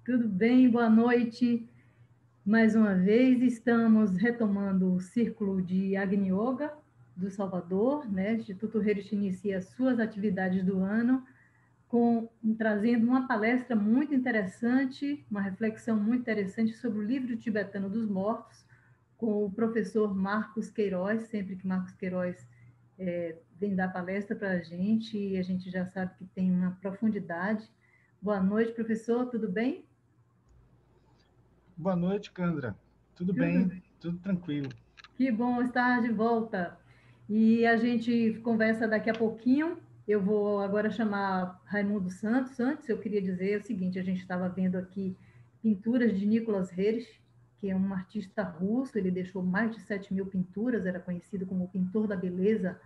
Tudo bem? Boa noite. Mais uma vez, estamos retomando o Círculo de Agni Yoga do Salvador, né? O Instituto Herish inicia suas atividades do ano trazendo uma palestra muito interessante, uma reflexão muito interessante sobre o livro tibetano dos mortos, com o professor Marcos Queiroz. Sempre que Marcos Queiroz vem dar palestra para a gente já sabe que tem uma profundidade. Boa noite, professor, tudo bem? Boa noite, Candra. Tudo bem? Tudo tranquilo. Que bom estar de volta. E a gente conversa daqui a pouquinho. Eu vou agora chamar Raimundo Santos. Antes, eu queria dizer o seguinte: a gente estava vendo aqui pinturas de Nicholas Herish, que é um artista russo. Ele deixou mais de 7.000 pinturas, era conhecido como o pintor da beleza.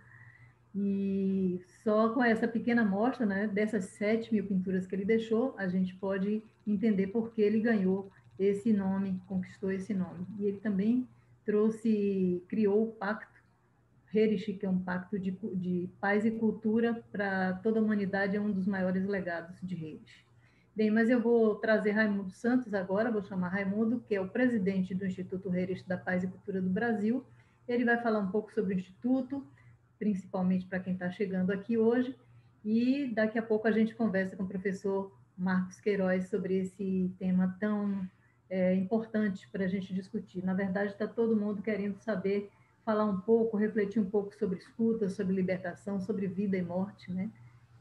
E só com essa pequena amostra, né, dessas 7.000 pinturas que ele deixou, a gente pode entender por que ele ganhou esse nome, conquistou esse nome. E ele também criou o Pacto Herish, que é um pacto de paz e cultura para toda a humanidade, é um dos maiores legados de Herish. Bem, mas eu vou trazer Raimundo Santos agora, vou chamar Raimundo, que é o presidente do Instituto Herish da Paz e Cultura do Brasil. Ele vai falar um pouco sobre o Instituto, principalmente para quem está chegando aqui hoje, e daqui a pouco a gente conversa com o professor Marcos Queiroz sobre esse tema tão importante para a gente discutir. Na verdade, está todo mundo querendo saber, falar um pouco, refletir um pouco sobre escuta, sobre libertação, sobre vida e morte, né?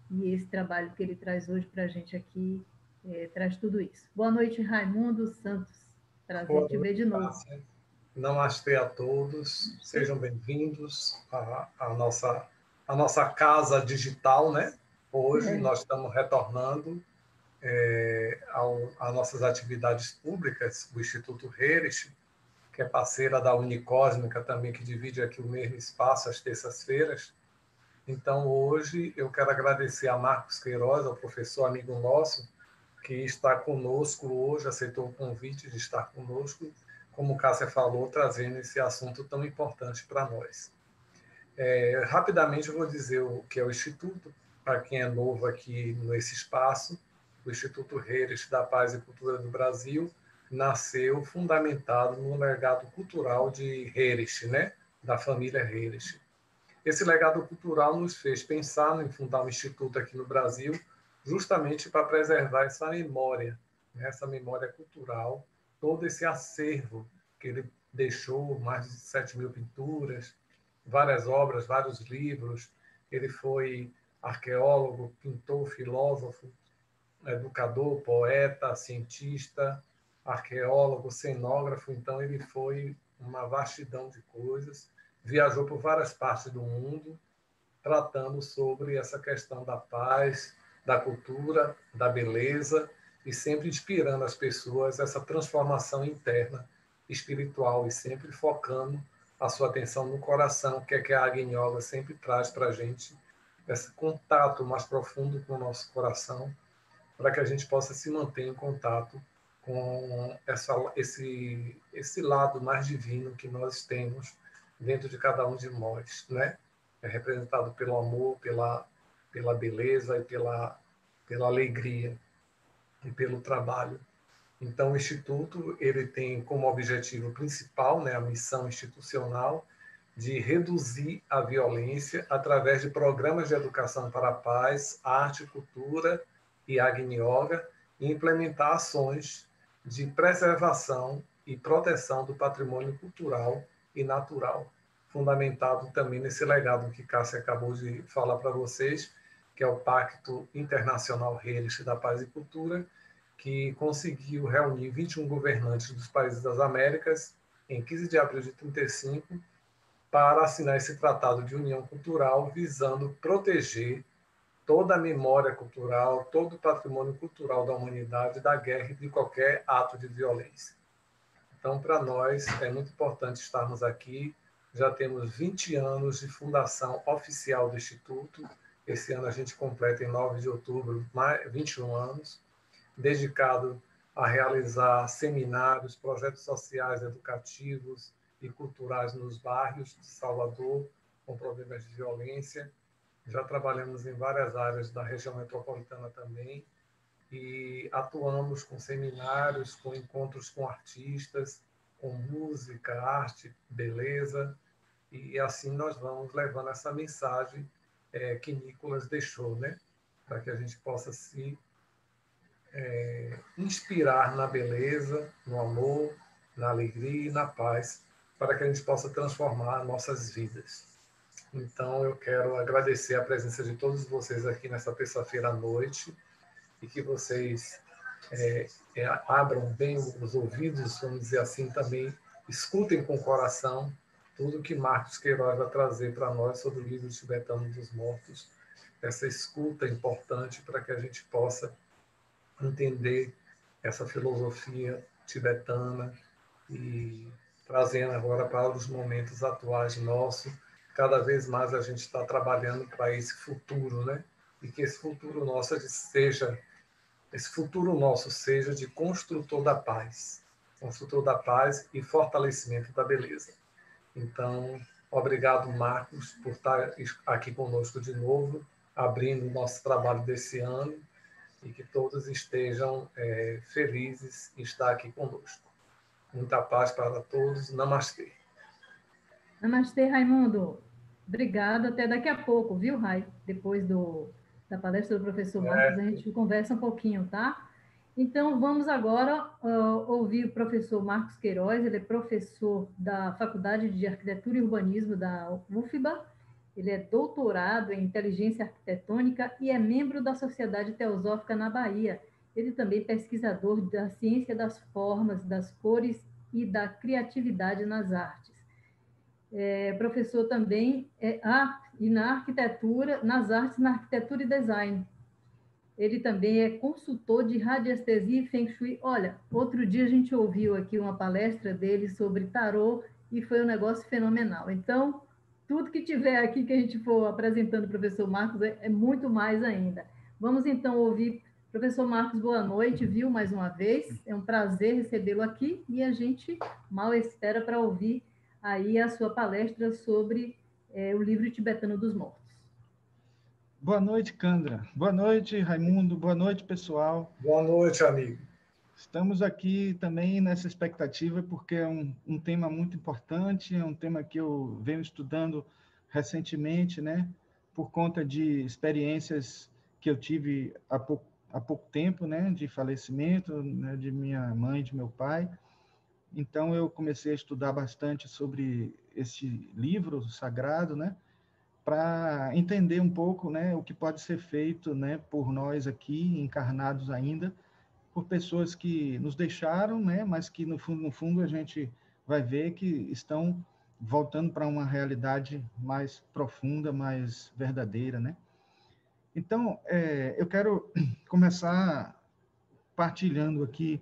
E esse trabalho que ele traz hoje para a gente aqui traz tudo isso. Boa noite, Raimundo Santos. Prazer Boa te ver noite, de novo. Cássia. Namastê a todos, sejam bem-vindos à nossa casa digital, né? Hoje nós estamos retornando às nossas atividades públicas, o Instituto Herish, que é parceira da Unicósmica também, que divide aqui o mesmo espaço às terças-feiras. Então, hoje, eu quero agradecer a Marcos Queiroz, ao professor amigo nosso, que está conosco hoje, aceitou o convite de estar conosco, como Cássia falou, trazendo esse assunto tão importante para nós. Rapidamente eu vou dizer o que é o Instituto, para quem é novo aqui nesse espaço. O Instituto Herish da Paz e Cultura do Brasil nasceu fundamentado no legado cultural de Herish, né? Da família Herish. Esse legado cultural nos fez pensar em fundar um instituto aqui no Brasil, justamente para preservar essa memória, né? Essa memória cultural, todo esse acervo que ele deixou, mais de 7.000 pinturas, várias obras, vários livros. Ele foi arqueólogo, pintor, filósofo, educador, poeta, cientista, arqueólogo, cenógrafo. Então, ele foi uma vastidão de coisas. Viajou por várias partes do mundo, tratando sobre essa questão da paz, da cultura, da beleza, e sempre inspirando as pessoas essa transformação interna, espiritual, e sempre focando a sua atenção no coração, que é que a Agni Yoga sempre traz para a gente, esse contato mais profundo com o nosso coração, para que a gente possa se manter em contato com esse lado mais divino que nós temos dentro de cada um de nós, né? É representado pelo amor, pela beleza e pela alegria e pelo trabalho. Então, o Instituto ele tem como objetivo principal, né, a missão institucional de reduzir a violência através de programas de educação para a paz, arte, cultura e Agni Yoga, e implementar ações de preservação e proteção do patrimônio cultural e natural, fundamentado também nesse legado que Cássia acabou de falar para vocês, que é o Pacto Internacional Herish da Paz e Cultura, que conseguiu reunir 21 governantes dos países das Américas em 15 de abril de 1935 para assinar esse tratado de união cultural visando proteger toda a memória cultural, todo o patrimônio cultural da humanidade da guerra e de qualquer ato de violência. Então, para nós, é muito importante estarmos aqui. Já temos 20 anos de fundação oficial do Instituto. Esse ano a gente completa, em 9 de outubro, 21 anos, dedicado a realizar seminários, projetos sociais, educativos e culturais nos bairros de Salvador, com problemas de violência. Já trabalhamos em várias áreas da região metropolitana também. e atuamos com seminários, com encontros com artistas, com música, arte, beleza, e assim nós vamos levando essa mensagem que Nicolas deixou, né? Para que a gente possa se inspirar na beleza, no amor, na alegria e na paz, para que a gente possa transformar nossas vidas. Então, eu quero agradecer a presença de todos vocês aqui nessa terça-feira à noite e que vocês abram bem os ouvidos, vamos dizer assim, também escutem com o coração tudo que Marcos Queiroz vai trazer para nós sobre o livro tibetano dos mortos, essa escuta importante para que a gente possa entender essa filosofia tibetana e trazendo agora para os momentos atuais nossos. Cada vez mais a gente está trabalhando para esse futuro, né? E que esse futuro nosso seja de construtor da paz e fortalecimento da beleza. Então, obrigado, Marcos, por estar aqui conosco de novo, abrindo o nosso trabalho desse ano, e que todos estejam felizes em estar aqui conosco. Muita paz para todos. Namastê. Namastê, Raimundo. Obrigada. Até daqui a pouco, viu, Rai? Depois da palestra do professor Marcos, a gente conversa um pouquinho, tá? Então, vamos agora ouvir o professor Marcos Queiroz. Ele é professor da Faculdade de Arquitetura e Urbanismo da UFBA. Ele é doutorado em Inteligência Arquitetônica e é membro da Sociedade Teosófica na Bahia. Ele também é pesquisador da ciência das formas, das cores e da criatividade nas artes. Professor também e na arquitetura, nas artes, na arquitetura e design. Ele também é consultor de radiestesia e Feng Shui. Olha, outro dia a gente ouviu aqui uma palestra dele sobre tarô e foi um negócio fenomenal. Então, tudo que tiver aqui que a gente for apresentando o professor Marcos é muito mais ainda. Vamos então ouvir. Professor Marcos, boa noite, viu, mais uma vez. É um prazer recebê-lo aqui e a gente mal espera para ouvir aí a sua palestra sobre o livro tibetano dos mortos. Boa noite, Candra. Boa noite, Raimundo. Boa noite, pessoal. Boa noite, amigo. Estamos aqui também nessa expectativa porque é um tema muito importante, é um tema que eu venho estudando recentemente, né? Por conta de experiências que eu tive há pouco tempo, né? De falecimento, né? De minha mãe, de meu pai. Então, eu comecei a estudar bastante sobre esse livro sagrado, né? Para entender um pouco, né, o que pode ser feito, né, por nós aqui encarnados ainda, por pessoas que nos deixaram, né, mas que no fundo a gente vai ver que estão voltando para uma realidade mais profunda, mais verdadeira, né? Então, eu quero começar partilhando aqui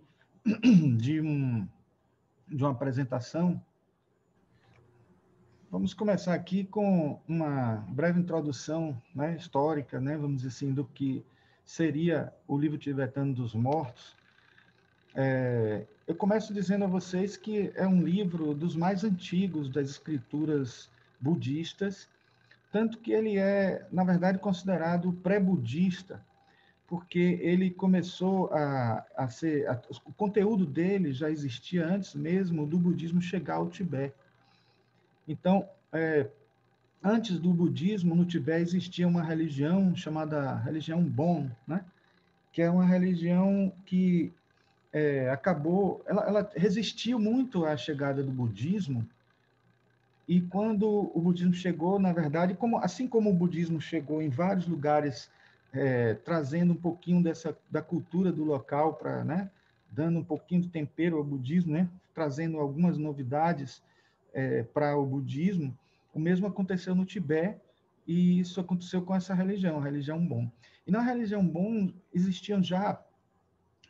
de uma apresentação. Vamos começar aqui com uma breve introdução, né, histórica, né, vamos dizer assim, do que seria o livro tibetano dos mortos. Eu começo dizendo a vocês que é um livro dos mais antigos das escrituras budistas, tanto que ele é, na verdade, considerado pré-budista, porque ele começou a ser... o conteúdo dele já existia antes mesmo do budismo chegar ao Tibete. Então, antes do budismo, no Tibete existia uma religião chamada religião Bon, né? Que é uma religião que ela resistiu muito à chegada do budismo, e quando o budismo chegou, na verdade, assim como o budismo chegou em vários lugares, trazendo um pouquinho da cultura do local, né? Dando um pouquinho de tempero ao budismo, né? Trazendo algumas novidades para o budismo, o mesmo aconteceu no Tibete, e isso aconteceu com essa religião, a religião Bon. E na religião Bon existiam já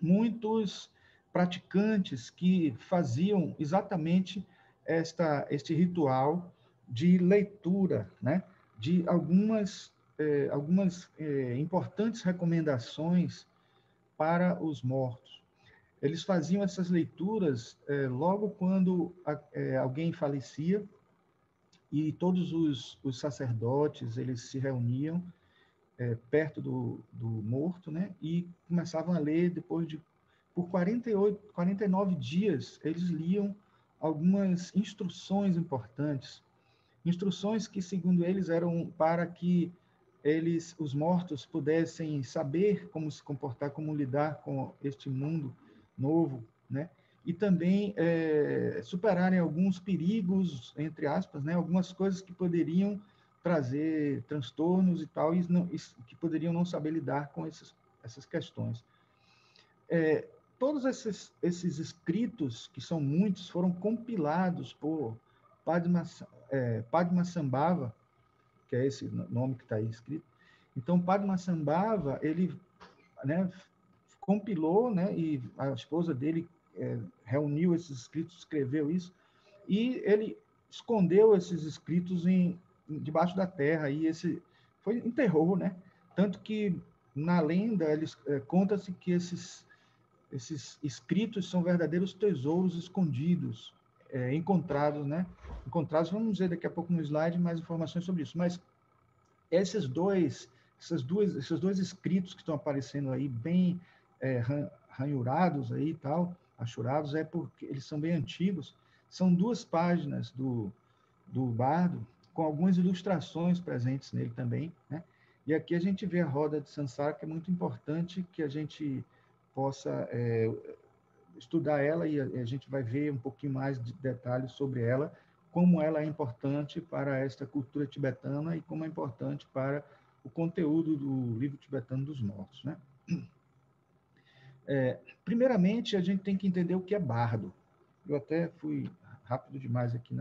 muitos praticantes que faziam exatamente este ritual de leitura, né, de algumas importantes recomendações para os mortos. Eles faziam essas leituras logo quando alguém falecia, e todos os sacerdotes eles se reuniam perto do morto, né? E começavam a ler por 49 dias, eles liam algumas instruções importantes, instruções que, segundo eles, eram para que os mortos, pudessem saber como se comportar, como lidar com este mundo novo, né? E também superarem alguns perigos, entre aspas, né? Algumas coisas que poderiam trazer transtornos e tal, e que poderiam não saber lidar com essas questões. Todos esses escritos, que são muitos, foram compilados por Padmasambhava, que é esse nome que está aí escrito. Então, Padmasambhava, ele, né, compilou, né, e a esposa dele reuniu esses escritos, escreveu isso, e ele escondeu esses escritos debaixo da terra, e enterrou, né? Tanto que na lenda conta-se que esses escritos são verdadeiros tesouros escondidos, encontrados, né? Encontrados, vamos ver daqui a pouco no slide mais informações sobre isso. Mas esses dois escritos que estão aparecendo aí, bem ranhurados aí e tal, achurados, é porque eles são bem antigos. São 2 páginas do bardo, com algumas ilustrações presentes nele também, né? E aqui a gente vê a roda de Sansara, que é muito importante que a gente possa estudar ela, e a gente vai ver um pouquinho mais de detalhes sobre ela, como ela é importante para esta cultura tibetana e como é importante para o conteúdo do livro tibetano dos mortos, né? Primeiramente, a gente tem que entender o que é bardo. Eu até fui rápido demais aqui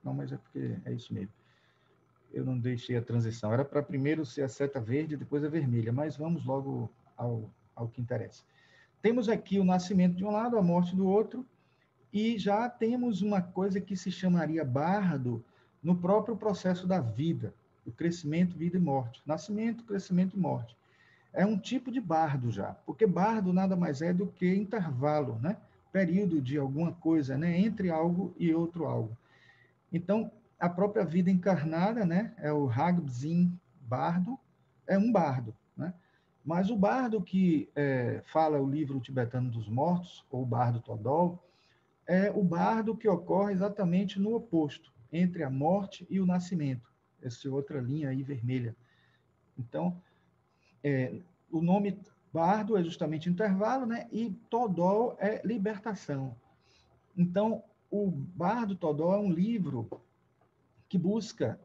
Não, mas é porque é isso mesmo. Eu não deixei a transição. Era para primeiro ser a seta verde, depois a vermelha, mas vamos logo ao que interessa. Temos aqui o nascimento de um lado, a morte do outro, e já temos uma coisa que se chamaria bardo no próprio processo da vida, o crescimento, vida e morte. Nascimento, crescimento e morte. É um tipo de bardo já, porque bardo nada mais é do que intervalo, né? Período de alguma coisa, né? Entre algo e outro algo. Então, a própria vida encarnada, né? É o Hagbzin bardo, é um bardo, né? Mas o bardo que fala o livro tibetano dos mortos, ou bardo Todol, é o bardo que ocorre exatamente no oposto, entre a morte e o nascimento. Essa outra linha aí vermelha. Então, o nome bardo é justamente intervalo, né? E Todol é libertação. Então, o bardo Todol é um livro que busca,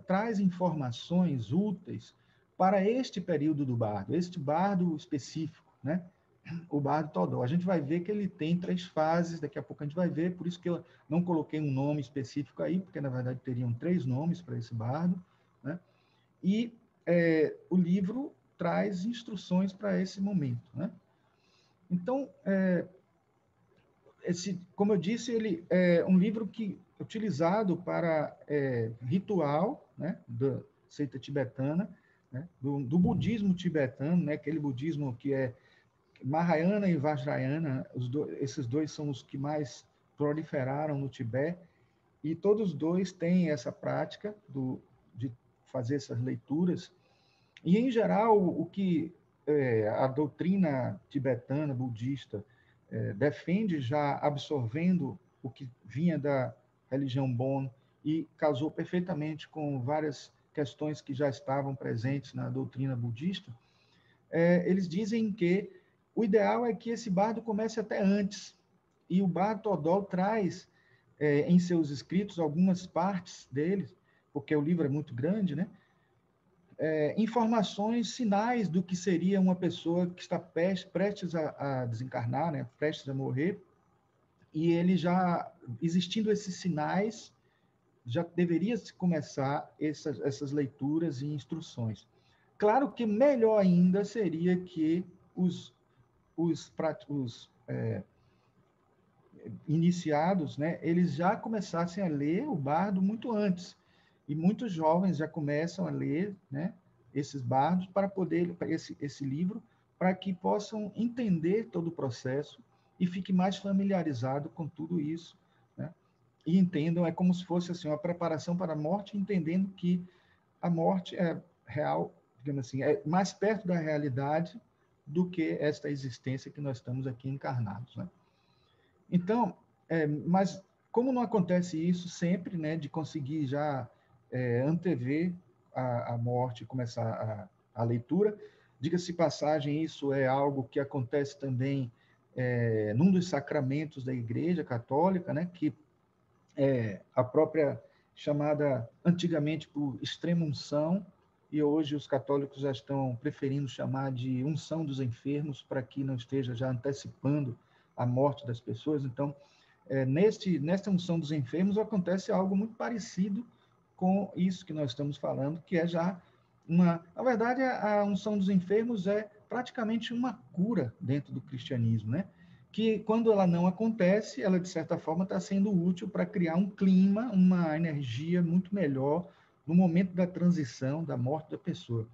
traz informações úteis para este período do bardo, este bardo específico, né? O bardo Todol. A gente vai ver que ele tem 3 fases, daqui a pouco a gente vai ver, por isso que eu não coloquei um nome específico aí, porque na verdade teriam 3 nomes para esse bardo, né? E o livro traz instruções para esse momento, né? Então, como eu disse, ele é um livro que é utilizado para ritual, né, da seita tibetana, né, do budismo tibetano, né, aquele budismo que é Mahayana e Vajrayana, esses dois são os que mais proliferaram no Tibete, e todos dois têm essa prática de fazer essas leituras. E, em geral, o que a doutrina tibetana, budista, defende, já absorvendo o que vinha da religião Bon e casou perfeitamente com várias questões que já estavam presentes na doutrina budista, eles dizem que o ideal é que esse bardo comece até antes. E o bardo Todol traz em seus escritos algumas partes dele, porque o livro é muito grande, né? Informações, sinais do que seria uma pessoa que está prestes a desencarnar, né? Prestes a morrer, e ele já, existindo esses sinais, já deveria se começar essas leituras e instruções. Claro que melhor ainda seria que os iniciados, né, eles já começassem a ler o bardo muito antes. E muitos jovens já começam a ler, né, esses bardos para poder esse livro, para que possam entender todo o processo e fiquem mais familiarizado com tudo isso, né? E entendam, é como se fosse assim uma preparação para a morte, entendendo que a morte real, digamos assim, é mais perto da realidade do que esta existência que nós estamos aqui encarnados, né? Então, mas como não acontece isso sempre, né, de conseguir já antever a morte, começar a leitura, diga-se passagem, isso é algo que acontece também num dos sacramentos da Igreja Católica, né, que é a própria chamada antigamente por extrema-unção, e hoje os católicos já estão preferindo chamar de unção dos enfermos, para que não esteja já antecipando a morte das pessoas. Então, nesta unção dos enfermos acontece algo muito parecido com isso que nós estamos falando, que é já uma... Na verdade, a unção dos enfermos é praticamente uma cura dentro do cristianismo, né? Que quando ela não acontece, ela de certa forma está sendo útil para criar um clima, uma energia muito melhor no momento da transição, da morte da pessoa.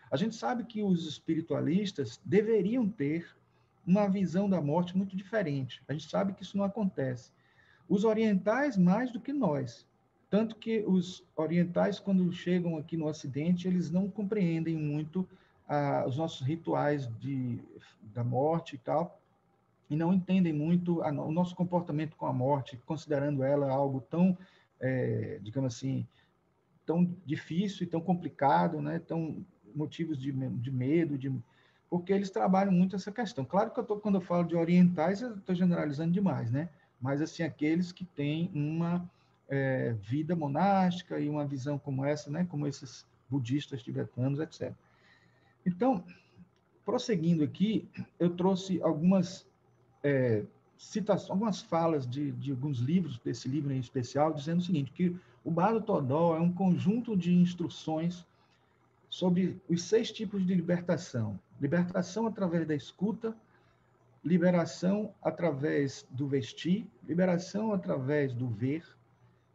A gente sabe que os espiritualistas deveriam ter uma visão da morte muito diferente. A gente sabe que isso não acontece. Os orientais mais do que nós. Tanto que os orientais, quando chegam aqui no Ocidente, eles não compreendem muito os nossos rituais da morte e tal, e não entendem muito o nosso comportamento com a morte, considerando ela algo tão, digamos assim, tão difícil e tão complicado, né? Tão motivos de medo, porque eles trabalham muito essa questão. Claro que quando eu falo de orientais, eu estou generalizando demais, né? Mas assim, aqueles que têm uma vida monástica e uma visão como essa, né? Como esses budistas tibetanos, etc. Então, prosseguindo aqui, eu trouxe algumas citações, algumas falas de alguns livros, desse livro em especial, dizendo o seguinte, que o Bardo Todó é um conjunto de instruções sobre os 6 tipos de libertação. Libertação através da escuta, liberação através do vestir, liberação através do ver,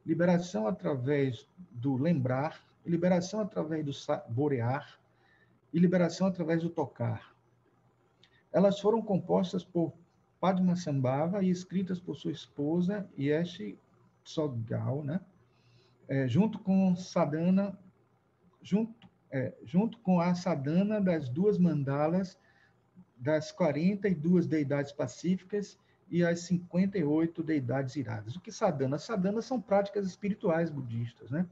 liberação através do lembrar, liberação através do saborear e liberação através do tocar. Elas foram compostas por Padmasambhava e escritas por sua esposa, Yeshi Tsogyal, né? Junto com Sadhana, junto com a sadhana das 2 mandalas, das 42 deidades pacíficas e as 58 deidades iradas. O que sadhana? Sadhana são práticas espirituais budistas, né?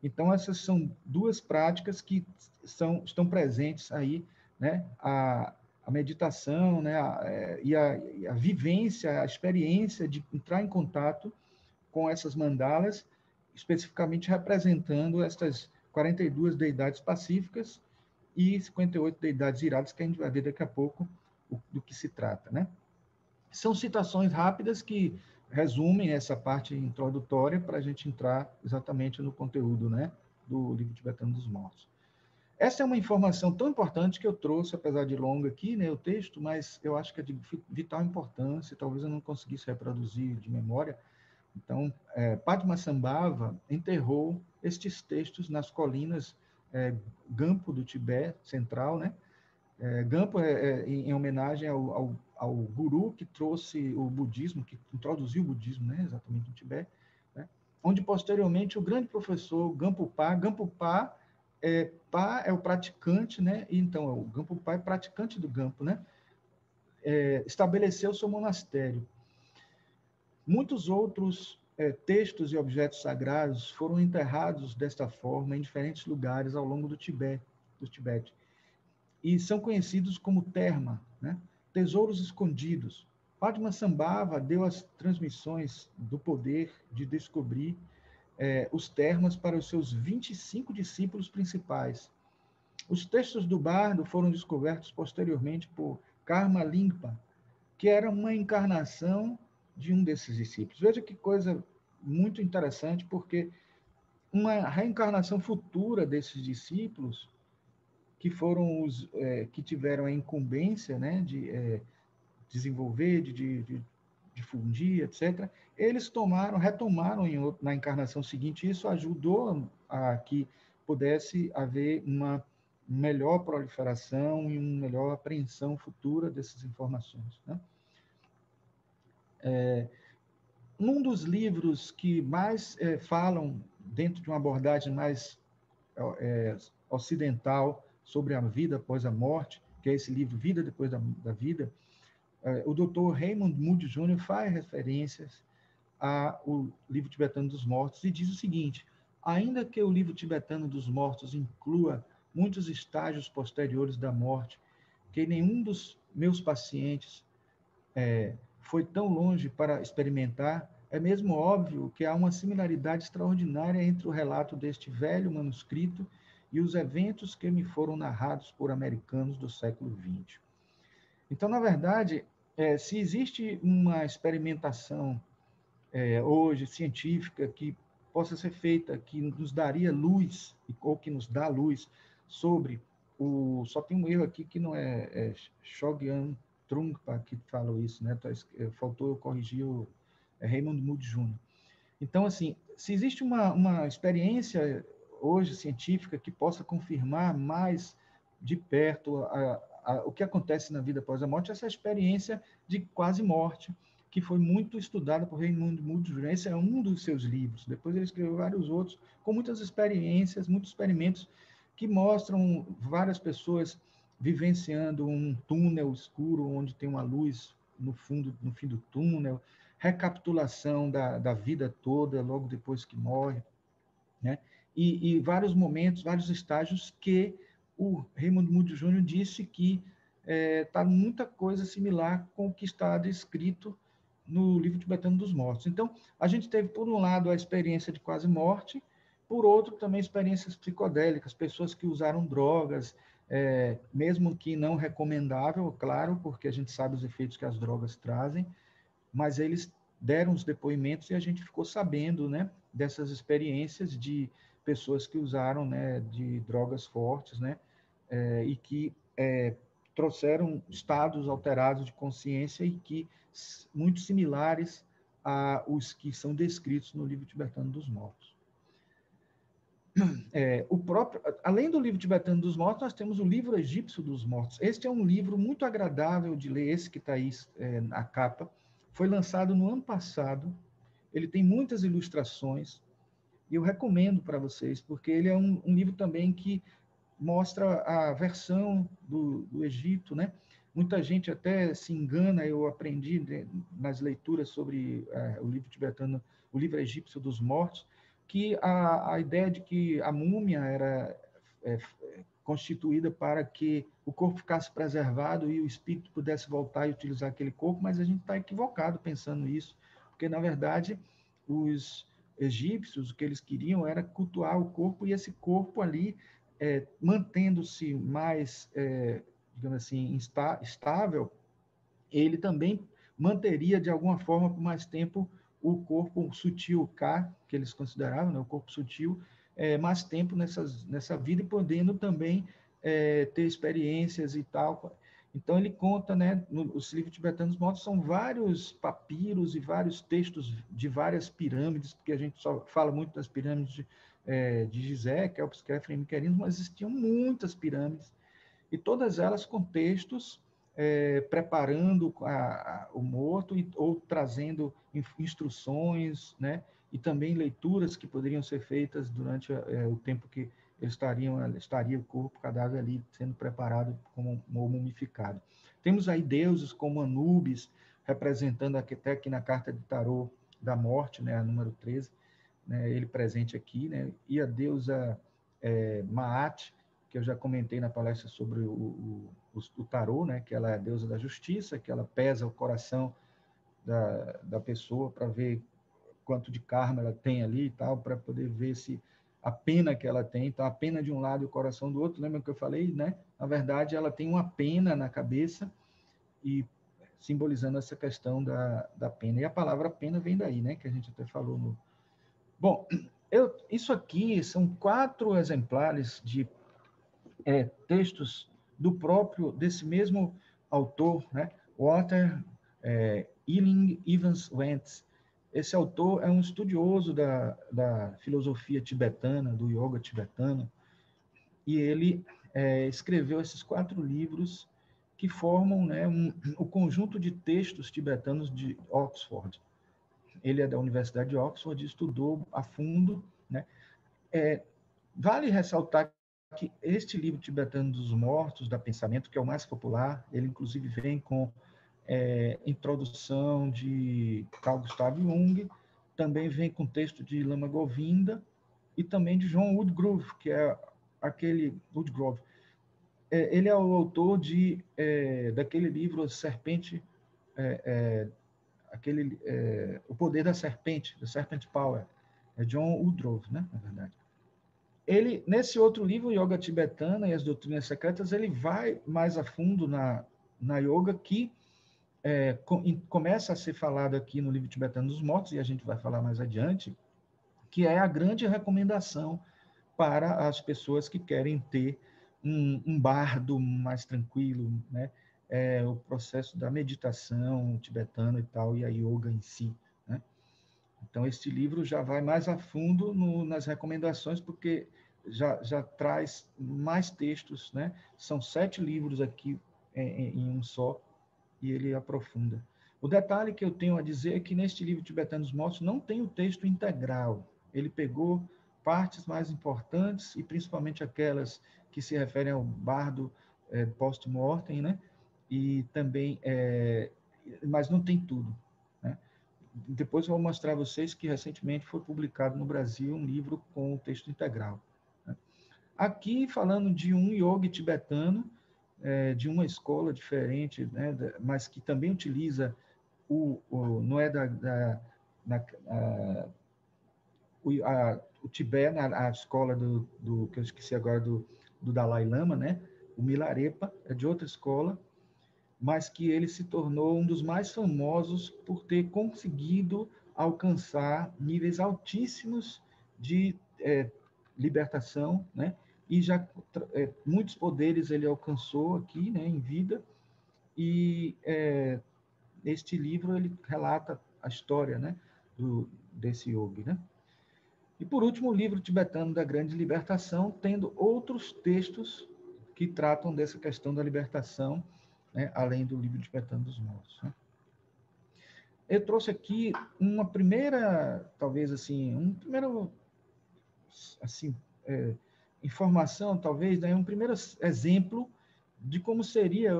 Então, essas são 2 práticas que estão presentes aí, né? A meditação, né? E a vivência, a experiência de entrar em contato com essas mandalas, especificamente representando estas 42 deidades pacíficas e 58 deidades iradas, que a gente vai ver daqui a pouco do que se trata, né? São citações rápidas que resumem essa parte introdutória para a gente entrar exatamente no conteúdo, né, do Livro Tibetano dos Mortos. Essa é uma informação tão importante que eu trouxe, apesar de longa aqui, né, o texto, mas eu acho que é de vital importância, talvez eu não conseguisse reproduzir de memória. Então, Padmasambhava enterrou estes textos nas colinas Gampo do Tibete central, né? Gampo em homenagem ao guru que trouxe o budismo, que introduziu o budismo, né? Exatamente no Tibete, né? Onde posteriormente o grande professor Gampo Pa é o praticante, né? Então, o Gampo Pa é praticante do Gampo, né? Estabeleceu seu monastério. Muitos outros textos e objetos sagrados foram enterrados desta forma em diferentes lugares ao longo do Tibete, e são conhecidos como terma, né? Tesouros escondidos. Padmasambhava deu as transmissões do poder de descobrir os termas para os seus 25 discípulos principais. Os textos do bardo foram descobertos posteriormente por Karma Lingpa, que era uma encarnação de um desses discípulos. Veja que coisa muito interessante, porque uma reencarnação futura desses discípulos, que foram os que tiveram a incumbência, né, de desenvolver, de difundir, etc., eles retomaram na encarnação seguinte, e isso ajudou a que pudesse haver uma melhor proliferação e uma melhor apreensão futura dessas informações, né? Um dos livros que mais falam, dentro de uma abordagem mais ocidental sobre a vida após a morte, que é esse livro Vida Depois da Vida, o Dr. Raymond Moody Jr. faz referências ao livro tibetano dos mortos e diz o seguinte: ainda que o livro tibetano dos mortos inclua muitos estágios posteriores da morte, que nenhum dos meus pacientes foi tão longe para experimentar, é mesmo óbvio que há uma similaridade extraordinária entre o relato deste velho manuscrito e os eventos que me foram narrados por americanos do século XX. Então, na verdade, se existe uma experimentação hoje científica que possa ser feita, que nos daria luz, ou que nos dá luz, sobre só tem um erro aqui que não é Shogyan Trungpa que falou isso, né? Faltou eu corrigir o Raymond Moody Jr. Então, assim, se existe uma experiência hoje científica que possa confirmar mais de perto o que acontece na vida após a morte, essa experiência de quase morte, que foi muito estudada por Raymond Moody Jr. Esse é um dos seus livros. Depois ele escreveu vários outros, com muitas experiências, muitos experimentos que mostram várias pessoas vivenciando um túnel escuro onde tem uma luz no fim do túnel, recapitulação da vida toda logo depois que morre, né? E vários momentos, vários estágios que o Raymond Moody Jr. disse que está muita coisa similar com o que está descrito no livro tibetano dos mortos. Então, a gente teve, por um lado, a experiência de quase morte, por outro, também experiências psicodélicas, pessoas que usaram drogas, mesmo que não recomendável, claro, porque a gente sabe os efeitos que as drogas trazem, mas eles deram os depoimentos e a gente ficou sabendo, né, dessas experiências de pessoas que usaram, né, de drogas fortes, né, e que trouxeram estados alterados de consciência e que muito similares aos que são descritos no livro tibetano dos mortos. Além do livro tibetano dos mortos, nós temos o livro egípcio dos mortos. Este é um livro muito agradável de ler, esse que está aí na capa. Foi lançado no ano passado. Ele tem muitas ilustrações e eu recomendo para vocês, porque ele é um livro também que mostra a versão do Egito, né? Muita gente até se engana, eu aprendi nas leituras sobre o livro tibetano, o livro egípcio dos mortos, que a ideia de que a múmia era constituída para que o corpo ficasse preservado e o espírito pudesse voltar e utilizar aquele corpo, mas a gente está equivocado pensando isso, porque, na verdade, os egípcios, o que eles queriam era cultuar o corpo, e esse corpo ali, mantendo-se mais, digamos assim, estável, ele também manteria, de alguma forma, por mais tempo, o corpo sutil, K, que eles consideravam, né, o corpo sutil, mais tempo nessa vida, e podendo também ter experiências e tal. Então, ele conta, né, os livros tibetanos mortos são vários papiros e vários textos de várias pirâmides, porque a gente só fala muito das pirâmides de Gizé, Kelps, Khafre e Miquerinos, mas existiam muitas pirâmides, e todas elas com textos preparando o morto ou trazendo instruções, né? E também leituras que poderiam ser feitas durante o tempo que estaria o corpo, o cadáver ali sendo preparado como mumificado. Temos aí deuses como Anubis, representando até aqui na carta de tarô da morte, né, a número 13, né, ele presente aqui, né, e a deusa Maat, que eu já comentei na palestra sobre o tarô, né, que ela é a deusa da justiça, que ela pesa o coração da pessoa para ver quanto de karma ela tem ali e tal, para poder ver se a pena que ela tem, então a pena de um lado e o coração do outro, lembra que eu falei, né? Na verdade, ela tem uma pena na cabeça, e simbolizando essa questão da pena. E a palavra pena vem daí, né? Que a gente até falou no... Bom, isso aqui são 4 exemplares de textos desse mesmo autor, né? Walter Ealing Evans Wentz. Esse autor é um estudioso da filosofia tibetana, do yoga tibetano, e ele escreveu esses 4 livros que formam, né, o conjunto de textos tibetanos de Oxford. Ele é da Universidade de Oxford e estudou a fundo, né? Vale ressaltar que este livro tibetano dos mortos, da Pensamento, que é o mais popular, ele inclusive vem com introdução de Carl Gustav Jung, também vem com texto de Lama Govinda e também de John Woodgrove, que é aquele Woodgrove. Ele é o autor daquele livro Serpente, O Poder da Serpente, The Serpent Power, é John Woodgrove, né, na verdade. Ele, nesse outro livro, Yoga Tibetana e as Doutrinas Secretas, ele vai mais a fundo na yoga, que começa a ser falado aqui no livro Tibetano dos Mortos, e a gente vai falar mais adiante, que é a grande recomendação para as pessoas que querem ter um bardo mais tranquilo, né? O processo da meditação tibetana e tal, e a yoga em si, né? Então, este livro já vai mais a fundo nas recomendações, porque já traz mais textos, né? São 7 livros aqui em um só, e ele aprofunda. O detalhe que eu tenho a dizer é que neste livro Tibetano dos Mortos não tem o texto integral. Ele pegou partes mais importantes, e principalmente aquelas que se referem ao bardo post-mortem, né? E também, mas não tem tudo, né? Depois eu vou mostrar a vocês que recentemente foi publicado no Brasil um livro com o texto integral, né? Aqui, falando de um yogi tibetano, de uma escola diferente, né, mas que também utiliza não é o Tibete, a escola que eu esqueci agora, do Dalai Lama, né? O Milarepa é de outra escola, mas que ele se tornou um dos mais famosos por ter conseguido alcançar níveis altíssimos de libertação, né? E já muitos poderes ele alcançou aqui, né, em vida, e este livro ele relata a história, né, desse yogi, né? E por último, o livro tibetano da Grande Libertação, tendo outros textos que tratam dessa questão da libertação, né, além do livro tibetano dos mortos, né? Eu trouxe aqui uma primeira, talvez assim, um primeiro assim, informação, talvez, né, um primeiro exemplo de como seria,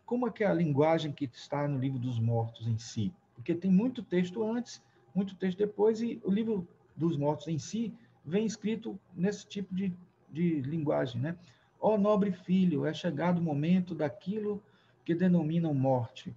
como é que é a linguagem que está no livro dos mortos em si, porque tem muito texto antes, muito texto depois, e o livro dos mortos em si vem escrito nesse tipo de linguagem, né? Ó nobre filho, é chegado o momento daquilo que denominam morte.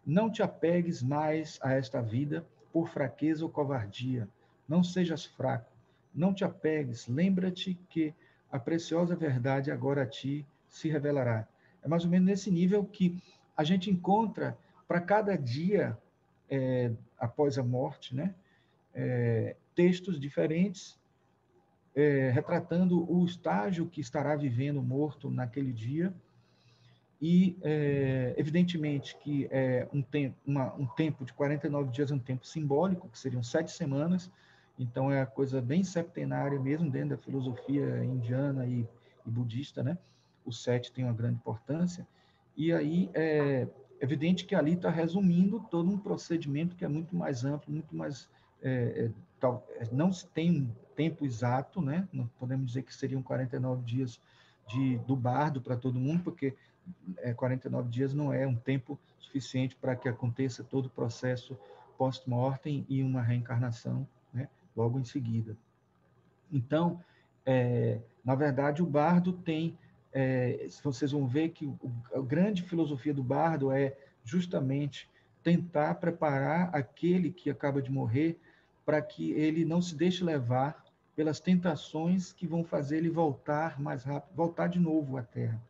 Não te apegues mais a esta vida por fraqueza ou covardia. Não sejas fraco. Não te apegues. Lembra-te que a preciosa verdade agora a ti se revelará. É mais ou menos nesse nível que a gente encontra para cada dia após a morte, né? Textos diferentes retratando o estágio que estará vivendo morto naquele dia. E, evidentemente, que um tempo de 49 dias é um tempo simbólico, que seriam 7 semanas, então é a coisa bem septenária mesmo, dentro da filosofia indiana e budista, né? O 7 tem uma grande importância, e aí é evidente que ali está resumindo todo um procedimento que é muito mais amplo, muito mais... não se tem um tempo exato, né? Não podemos dizer que seriam 49 dias do bardo para todo mundo, porque 49 dias não é um tempo suficiente para que aconteça todo o processo post-mortem e uma reencarnação, né, logo em seguida. Então, na verdade, o bardo tem... vocês vão ver que a grande filosofia do bardo é justamente tentar preparar aquele que acaba de morrer para que ele não se deixe levar pelas tentações que vão fazer ele voltar mais rápido, voltar de novo à Terra,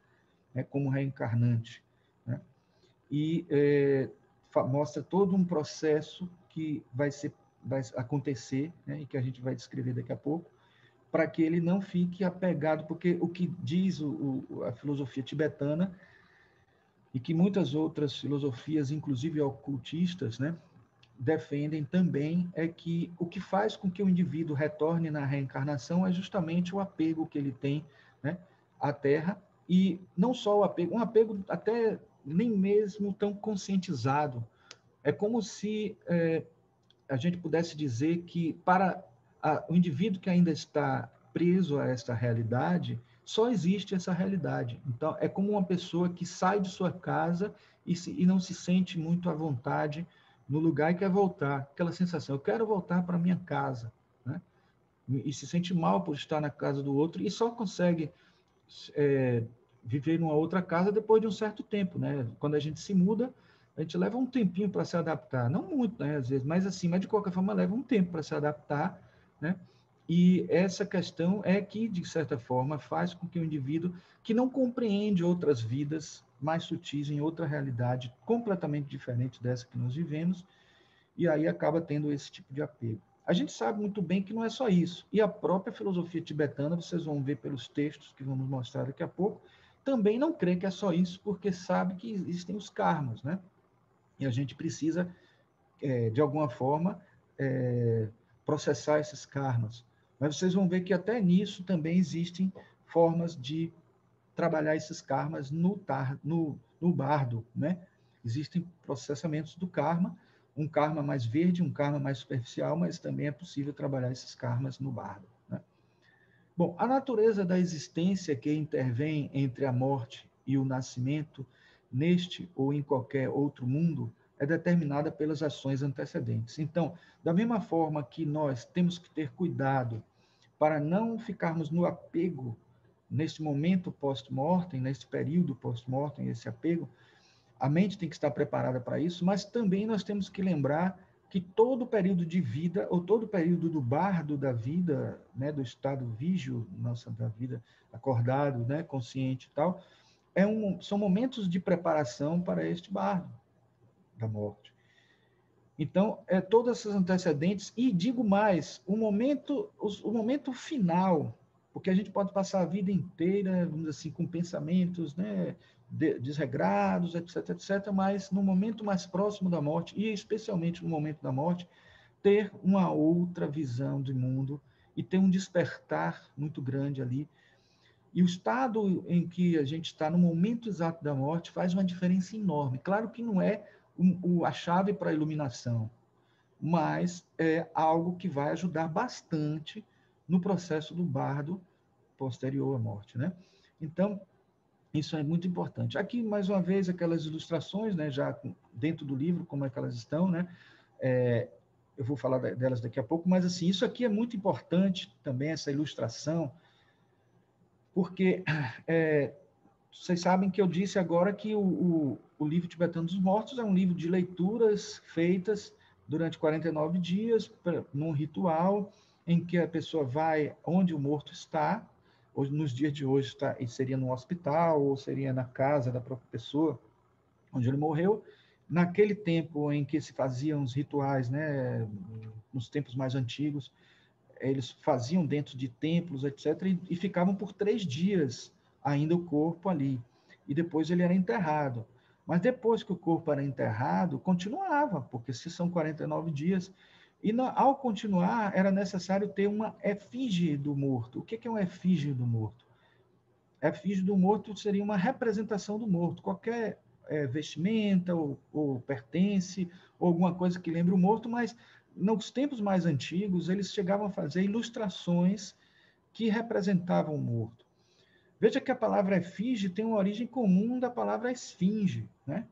né, como reencarnante, né? E mostra todo um processo que vai acontecer, né, e que a gente vai descrever daqui a pouco, para que ele não fique apegado, porque o que diz a filosofia tibetana, e que muitas outras filosofias, inclusive ocultistas, né, defendem também, é que o que faz com que o indivíduo retorne na reencarnação é justamente o apego que ele tem, né, à Terra, e não só o apego, um apego até nem mesmo tão conscientizado. É como se a gente pudesse dizer que para o indivíduo que ainda está preso a esta realidade, só existe essa realidade. Então, é como uma pessoa que sai de sua casa e não se sente muito à vontade no lugar e quer voltar. Aquela sensação, eu quero voltar para minha casa, né? E se sente mal por estar na casa do outro e só consegue viver numa outra casa depois de um certo tempo, né? Quando a gente se muda, a gente leva um tempinho para se adaptar, não muito, né, às vezes, mas assim, mas de qualquer forma leva um tempo para se adaptar, né? E essa questão é que, de certa forma, faz com que o indivíduo que não compreende outras vidas mais sutis em outra realidade completamente diferente dessa que nós vivemos, e aí acaba tendo esse tipo de apego. A gente sabe muito bem que não é só isso. E a própria filosofia tibetana, vocês vão ver pelos textos que vamos mostrar daqui a pouco, também não crê que é só isso, porque sabe que existem os karmas, né? E a gente precisa, de alguma forma, processar esses karmas. Mas vocês vão ver que até nisso também existem formas de trabalhar esses karmas no bardo, né? Existem processamentos do karma, um karma mais verde, um karma mais superficial, mas também é possível trabalhar esses karmas no bardo, né? Bom, a natureza da existência que intervém entre a morte e o nascimento, neste ou em qualquer outro mundo, é determinada pelas ações antecedentes. Então, da mesma forma que nós temos que ter cuidado para não ficarmos no apego nesse momento post-mortem, nesse período post-mortem, esse apego, a mente tem que estar preparada para isso, mas também nós temos que lembrar que todo período de vida, ou todo período do bardo da vida, né, do estado vígio, nossa, da vida acordado, né, consciente e tal, são momentos de preparação para este bardo da morte. Então, todas essas antecedentes, e digo mais, o momento final, porque a gente pode passar a vida inteira, vamos dizer assim, com pensamentos, né, desregrados, etc, etc, mas no momento mais próximo da morte, e especialmente no momento da morte, ter uma outra visão de mundo e ter um despertar muito grande ali. E o estado em que a gente está no momento exato da morte faz uma diferença enorme. Claro que não é a chave para a iluminação, mas é algo que vai ajudar bastante no processo do bardo posterior à morte, né? Então, isso é muito importante. Aqui, mais uma vez, aquelas ilustrações, né, já dentro do livro, como é que elas estão, né? Eu vou falar delas daqui a pouco, mas assim, isso aqui é muito importante também, essa ilustração, porque vocês sabem que eu disse agora que o livro Tibetano dos Mortos é um livro de leituras feitas durante 49 dias, num ritual em que a pessoa vai onde o morto está. Hoje, nos dias de hoje, seria no hospital ou seria na casa da própria pessoa onde ele morreu. Naquele tempo em que se faziam os rituais, né, nos tempos mais antigos, eles faziam dentro de templos, etc., e ficavam por 3 dias ainda o corpo ali. E depois ele era enterrado. Mas depois que o corpo era enterrado, continuava, porque se são 49 dias, e ao continuar, era necessário ter uma efígie do morto. O que é uma efígie do morto? A efígie do morto seria uma representação do morto. Qualquer vestimenta ou pertence, ou alguma coisa que lembre o morto, mas nos tempos mais antigos, eles chegavam a fazer ilustrações que representavam o morto. Veja que a palavra efígie tem uma origem comum da palavra esfinge, né?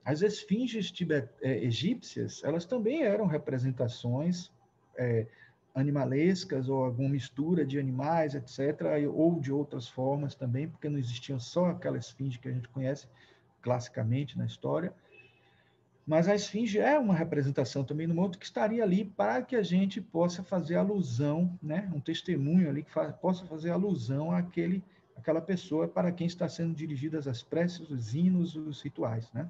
As esfinges egípcias, elas também eram representações animalescas ou alguma mistura de animais, etc., ou de outras formas também, porque não existiam só aquela esfinge que a gente conhece classicamente na história. Mas a esfinge é uma representação também no morto que estaria ali para que a gente possa fazer alusão, né, um testemunho ali que possa fazer alusão àquela pessoa para quem está sendo dirigidas as preces, os hinos, os rituais, né?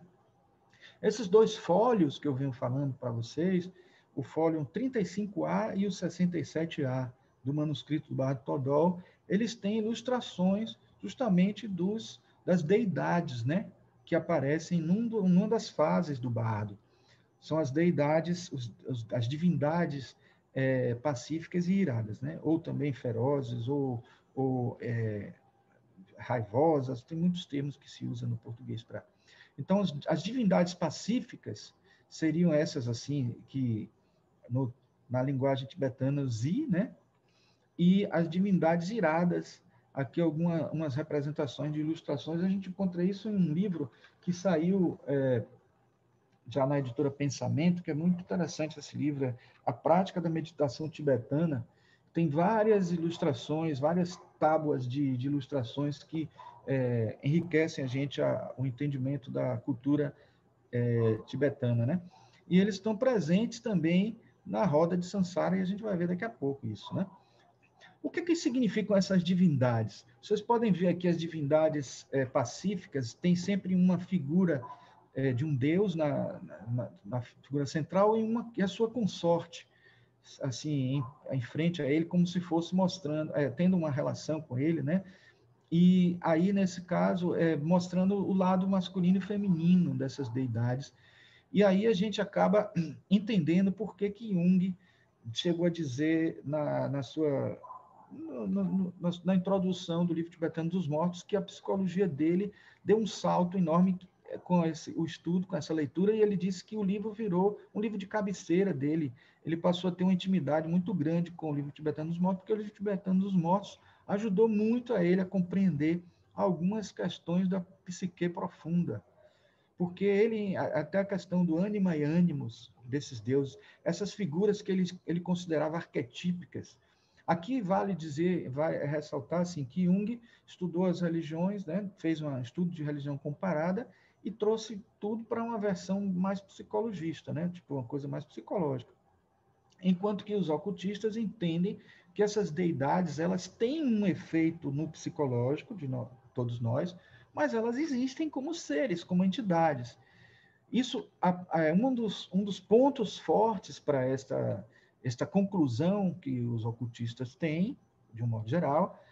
Esses 2 fólios que eu venho falando para vocês, o fólio 35A e o 67A do manuscrito do Bardo Todol, eles têm ilustrações justamente das deidades, né, que aparecem numa das fases do bardo. São as deidades, as divindades pacíficas e iradas, né, ou também ferozes, ou raivosas, tem muitos termos que se usam no português para... Então, as divindades pacíficas seriam essas, assim, que na linguagem tibetana, Zi, né? E as divindades iradas aqui umas representações de ilustrações. A gente encontra isso em um livro que saiu já na editora Pensamento, que é muito interessante esse livro, é A Prática da Meditação Tibetana. Tem várias ilustrações, várias tábuas de ilustrações que enriquecem a gente o entendimento da cultura tibetana, né? E eles estão presentes também na roda de Sansara, e a gente vai ver daqui a pouco isso, né? O que significam essas divindades? Vocês podem ver aqui as divindades pacíficas, tem sempre uma figura de um deus na figura central e a sua consorte, assim, em frente a ele, como se fosse mostrando, tendo uma relação com ele, né? E aí, nesse caso, mostrando o lado masculino e feminino dessas deidades. E aí a gente acaba entendendo por que Jung chegou a dizer na introdução do livro Tibetano dos Mortos que a psicologia dele deu um salto enorme com o estudo, com essa leitura, e ele disse que o livro virou um livro de cabeceira dele. Ele passou a ter uma intimidade muito grande com o livro Tibetano dos Mortos, porque o livro Tibetano dos Mortos ajudou muito a ele a compreender algumas questões da psique profunda. Porque ele, até a questão do ânima e ânimos desses deuses, essas figuras que ele considerava arquetípicas. Aqui vale dizer, vai ressaltar assim, que Jung estudou as religiões, né, fez um estudo de religião comparada e trouxe tudo para uma versão mais psicologista, né, tipo uma coisa mais psicológica. Enquanto que os ocultistas entendem que essas deidades elas têm um efeito no psicológico de todos nós, mas elas existem como seres, como entidades. Isso é um dos pontos fortes para esta conclusão que os ocultistas têm, de um modo geral,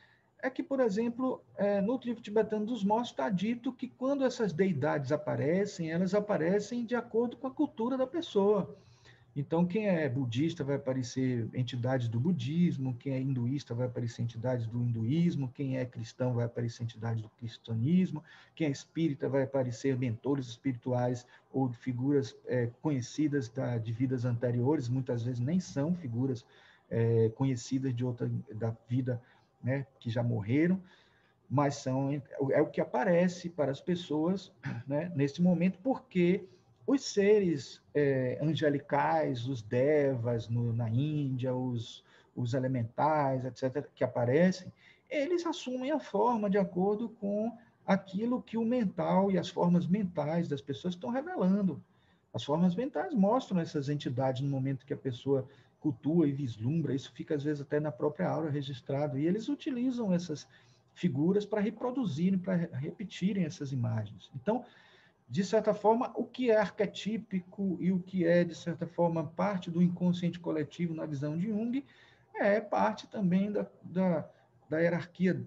é que, por exemplo, no livro tibetano dos mortos está dito que quando essas deidades aparecem, elas aparecem de acordo com a cultura da pessoa. Então, quem é budista vai aparecer entidades do budismo, quem é hinduísta vai aparecer entidades do hinduísmo, quem é cristão vai aparecer entidades do cristianismo, quem é espírita vai aparecer mentores espirituais ou figuras conhecidas de vidas anteriores, muitas vezes nem são figuras conhecidas da vida, né, que já morreram, mas é o que aparece para as pessoas, né, nesse momento, porque os seres angelicais, os devas na Índia, os elementais, etc., que aparecem, eles assumem a forma de acordo com aquilo que o mental e as formas mentais das pessoas estão revelando. As formas mentais mostram essas entidades no momento que a pessoa cultua e vislumbra, isso fica às vezes até na própria aura registrado, e eles utilizam essas figuras para reproduzirem, para repetirem essas imagens. Então, de certa forma, o que é arquetípico e o que é, de certa forma, parte do inconsciente coletivo na visão de Jung, é parte também da hierarquia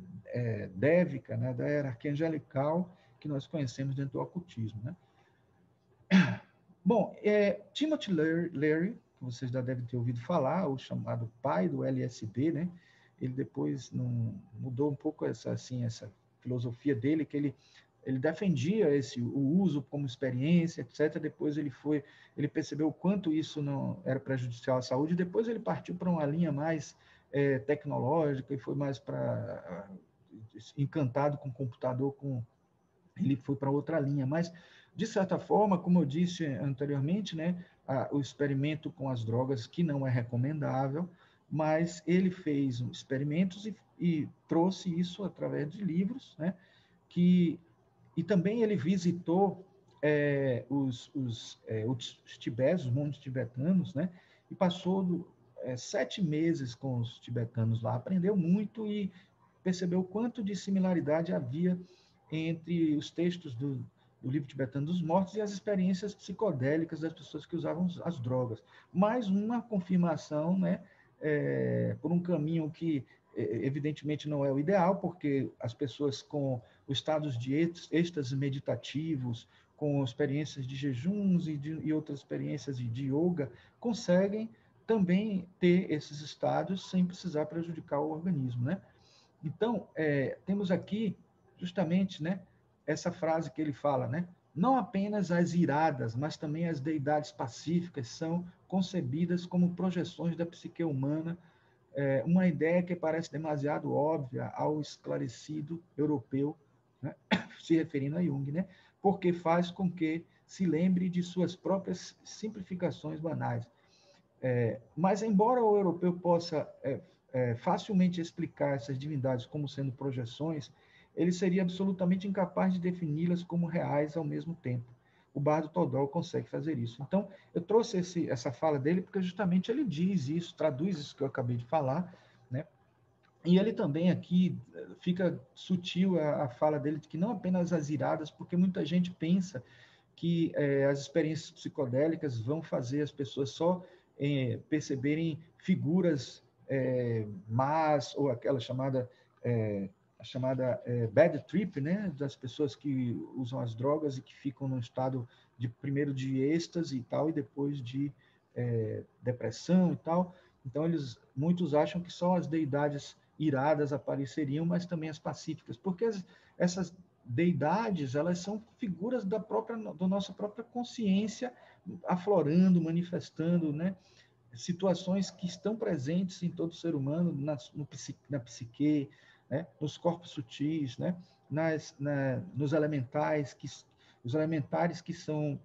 dévica, né, da hierarquia angelical que nós conhecemos dentro do ocultismo. Né? Bom, Timothy Leary, que vocês já devem ter ouvido falar, o chamado pai do LSD, né? Ele depois mudou um pouco essa filosofia dele, que ele defendia o uso como experiência, etc. Depois ele percebeu o quanto isso não era prejudicial à saúde, depois ele partiu para uma linha mais tecnológica e foi mais encantado com o computador, ele foi para outra linha, mas de certa forma, como eu disse anteriormente, né, o experimento com as drogas, que não é recomendável, mas ele fez experimentos e trouxe isso através de livros, né, e também ele visitou os tibetas, os monges tibetanos, né, e passou 7 meses com os tibetanos lá, aprendeu muito e percebeu o quanto de similaridade havia entre os textos do livro tibetano dos mortos e as experiências psicodélicas das pessoas que usavam as drogas. Mais uma confirmação, né, por um caminho que evidentemente não é o ideal, porque as pessoas com os estados de êxtase meditativos, com experiências de jejuns e outras experiências de yoga, conseguem também ter esses estados sem precisar prejudicar o organismo, né? Então, temos aqui justamente, né, essa frase que ele fala, né? Não apenas as iradas, mas também as deidades pacíficas são concebidas como projeções da psique humana uma ideia que parece demasiado óbvia ao esclarecido europeu, né? Se referindo a Jung, né? Porque faz com que se lembre de suas próprias simplificações banais. Mas, embora o europeu possa facilmente explicar essas divindades como sendo projeções, ele seria absolutamente incapaz de defini-las como reais ao mesmo tempo. O Bardo Todol consegue fazer isso. Então, eu trouxe essa fala dele porque justamente ele diz isso, traduz isso que eu acabei de falar, né? E ele também aqui fica sutil a fala dele de que não apenas as iradas, porque muita gente pensa que as experiências psicodélicas vão fazer as pessoas só perceberem figuras más, ou aquela chamada bad trip, né, das pessoas que usam as drogas e que ficam num estado primeiro de êxtase e tal, e depois de depressão e tal. Então, muitos acham que só as deidades iradas apareceriam, mas também as pacíficas, porque essas deidades, elas são figuras da nossa própria consciência aflorando, manifestando, né, situações que estão presentes em todo ser humano, na psique, né, nos corpos sutis, né, nos elementais, os elementares que são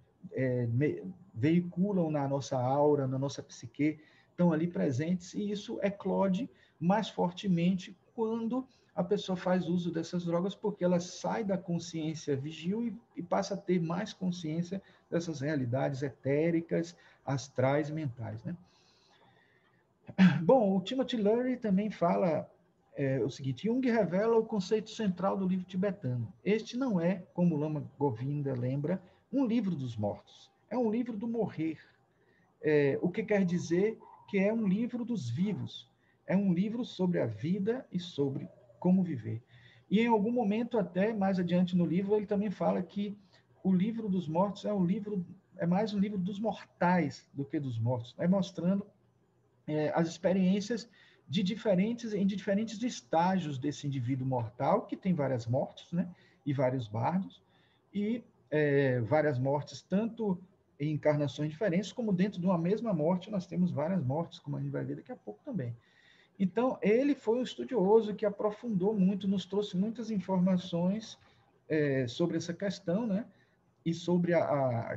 veiculam na nossa aura, na nossa psique, estão ali presentes, e isso eclode mais fortemente quando a pessoa faz uso dessas drogas, porque ela sai da consciência vigil e passa a ter mais consciência dessas realidades etéricas, astrais e mentais, né? Bom, o Timothy Leary também fala o seguinte: Jung revela o conceito central do livro tibetano. Este não é, como Lama Govinda lembra, um livro dos mortos. É um livro do morrer. O que quer dizer que é um livro dos vivos. É um livro sobre a vida e sobre como viver. E em algum momento, até mais adiante no livro, ele também fala que o livro dos mortos é mais um livro dos mortais do que dos mortos, mostrando as experiências em diferentes estágios desse indivíduo mortal, que tem várias mortes, né, e vários bardos, e várias mortes, tanto em encarnações diferentes, como dentro de uma mesma morte nós temos várias mortes, como a gente vai ver daqui a pouco também. Então, ele foi um estudioso que aprofundou muito, nos trouxe muitas informações sobre essa questão, né, e sobre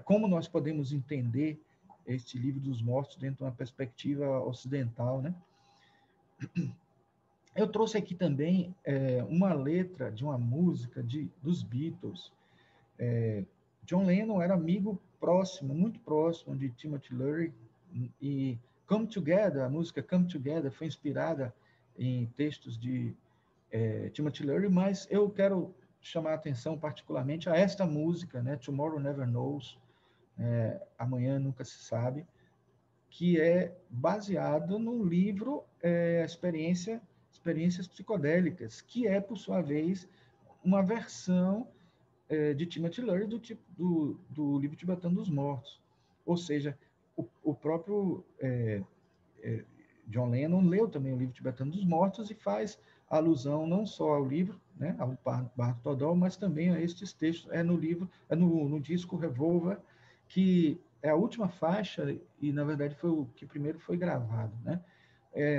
como nós podemos entender este livro dos mortos dentro de uma perspectiva ocidental, né? Eu trouxe aqui também uma letra de uma música dos Beatles. John Lennon era amigo próximo, muito próximo de Timothy Leary, e Come Together, a música Come Together foi inspirada em textos de Timothy Leary, mas eu quero chamar a atenção particularmente a esta música, né, Tomorrow Never Knows, Amanhã Nunca Se Sabe, que é baseado no livro Experiências Psicodélicas, que é, por sua vez, uma versão de Timothy Leary do livro Tibetano dos Mortos. Ou seja, o próprio John Lennon leu também o livro Tibetano dos Mortos e faz alusão não só ao livro, né, ao Bardo Todol, mas também a estes textos. No disco Revolver, que é a última faixa e, na verdade, foi o que primeiro foi gravado, né?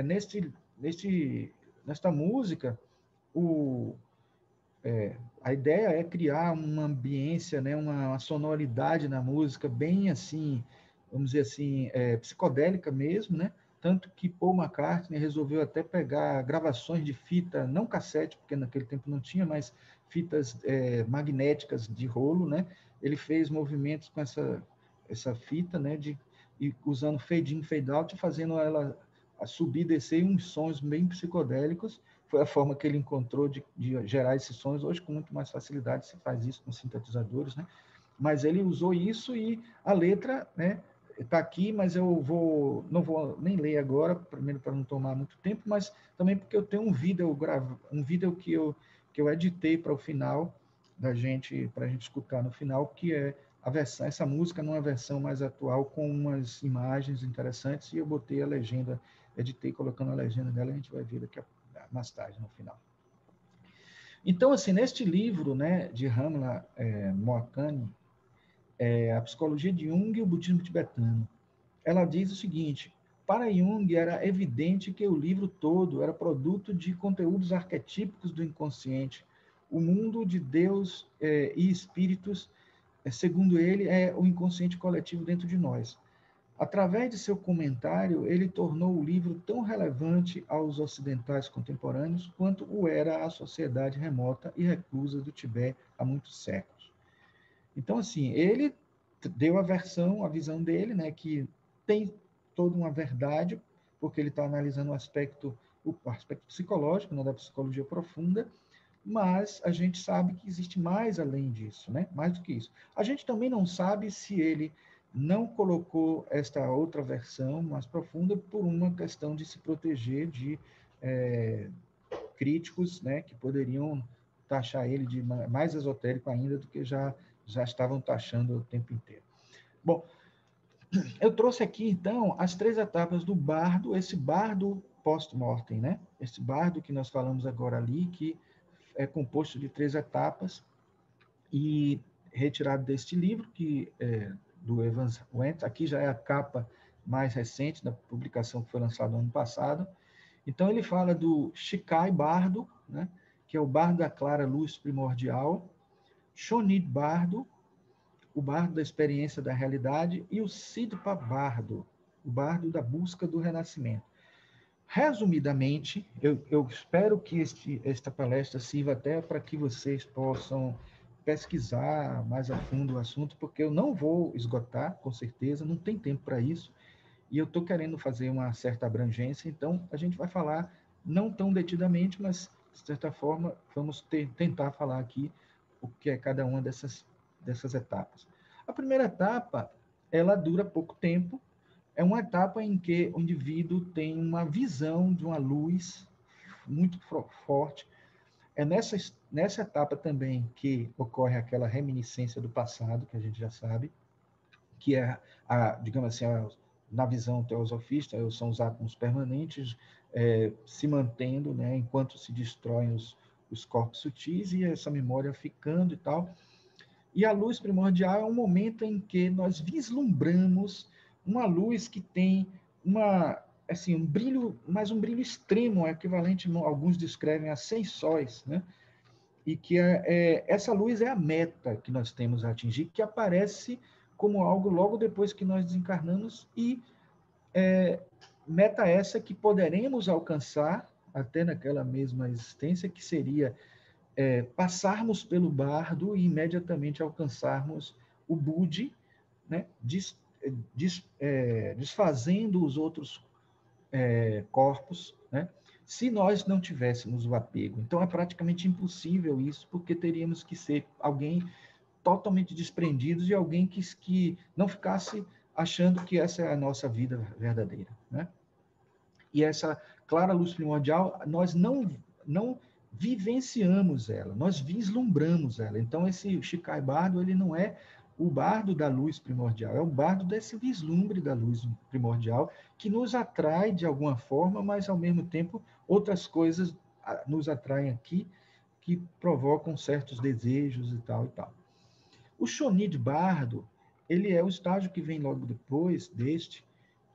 Nesta música, a ideia é criar uma ambiência, né, uma sonoridade na música bem assim, vamos dizer assim, psicodélica mesmo, né? Tanto que Paul McCartney resolveu até pegar gravações de fita, não cassete, porque naquele tempo não tinha, mas fitas magnéticas de rolo, né? Ele fez movimentos com essa fita, né, e usando fade in, fade out, fazendo ela subir e descer uns sons bem psicodélicos. Foi a forma que ele encontrou de gerar esses sons. Hoje, com muito mais facilidade, se faz isso com sintetizadores, né? Mas ele usou isso e a letra, né, está aqui, mas eu não vou nem ler agora, primeiro para não tomar muito tempo, mas também porque eu tenho um vídeo que eu editei para o final para a gente escutar no final, que é essa música numa versão mais atual, com umas imagens interessantes, e eu botei a legenda, editei colocando a legenda dela, a gente vai ver mais tarde, no final. Então, assim, neste livro, né, de Ramla Moakkani, A Psicologia de Jung e o Budismo Tibetano, ela diz o seguinte: Para Jung, era evidente que o livro todo era produto de conteúdos arquetípicos do inconsciente. O mundo de Deus e espíritos, segundo ele, é o inconsciente coletivo dentro de nós. Através de seu comentário, ele tornou o livro tão relevante aos ocidentais contemporâneos quanto o era à sociedade remota e reclusa do Tibete há muitos séculos. Então, assim, ele deu a visão dele, né, que tem toda uma verdade, porque ele está analisando o aspecto psicológico, né, da psicologia profunda, mas a gente sabe que existe mais além disso, né? Mais do que isso. A gente também não sabe se ele não colocou esta outra versão mais profunda por uma questão de se proteger de críticos, né, que poderiam taxar ele de mais esotérico ainda do que já estavam taxando o tempo inteiro. Bom, eu trouxe aqui, então, as 3 etapas do bardo, esse bardo post-mortem, né? Esse bardo que nós falamos agora ali, que é composto de 3 etapas, e retirado deste livro, que do Evans Wentz, aqui já é a capa mais recente da publicação que foi lançada no ano passado. Então, ele fala do Shikai Bardo, né, que é o bardo da clara luz primordial, Shonid Bardo, o bardo da experiência da realidade, e o Sidpa Bardo, o bardo da busca do renascimento. Resumidamente, eu espero que esta palestra sirva até para que vocês possam pesquisar mais a fundo o assunto, porque eu não vou esgotar, com certeza, não tem tempo para isso, e eu estou querendo fazer uma certa abrangência, então a gente vai falar não tão detidamente, mas, de certa forma, vamos tentar falar aqui o que é cada uma dessas etapas. A primeira etapa, ela dura pouco tempo, é uma etapa em que o indivíduo tem uma visão de uma luz muito forte. É nessa etapa também que ocorre aquela reminiscência do passado, que a gente já sabe, que é, digamos assim, na visão teosofista, são os átomos permanentes se mantendo, né, enquanto se destroem os corpos sutis, e essa memória ficando e tal. E a luz primordial é um momento em que nós vislumbramos uma luz que tem um brilho, mas um brilho extremo, equivalente, alguns descrevem a 6 sóis, né? E que essa luz é a meta que nós temos a atingir, que aparece como algo logo depois que nós desencarnamos, e meta essa que poderemos alcançar até naquela mesma existência, que seria passarmos pelo bardo e imediatamente alcançarmos o Budi, né? Desfazendo os outros corpos, né? Se nós não tivéssemos o apego. Então, é praticamente impossível isso, porque teríamos que ser alguém totalmente desprendido de alguém que não ficasse achando que essa é a nossa vida verdadeira, né? E essa clara luz primordial, nós não vivenciamos ela, nós vislumbramos ela. Então, esse Shikai Bardo, ele não é o bardo da luz primordial, é o bardo desse vislumbre da luz primordial, que nos atrai de alguma forma, mas, ao mesmo tempo, outras coisas nos atraem aqui, que provocam certos desejos e tal e tal. O Shonid Bardo, ele é o estágio que vem logo depois deste,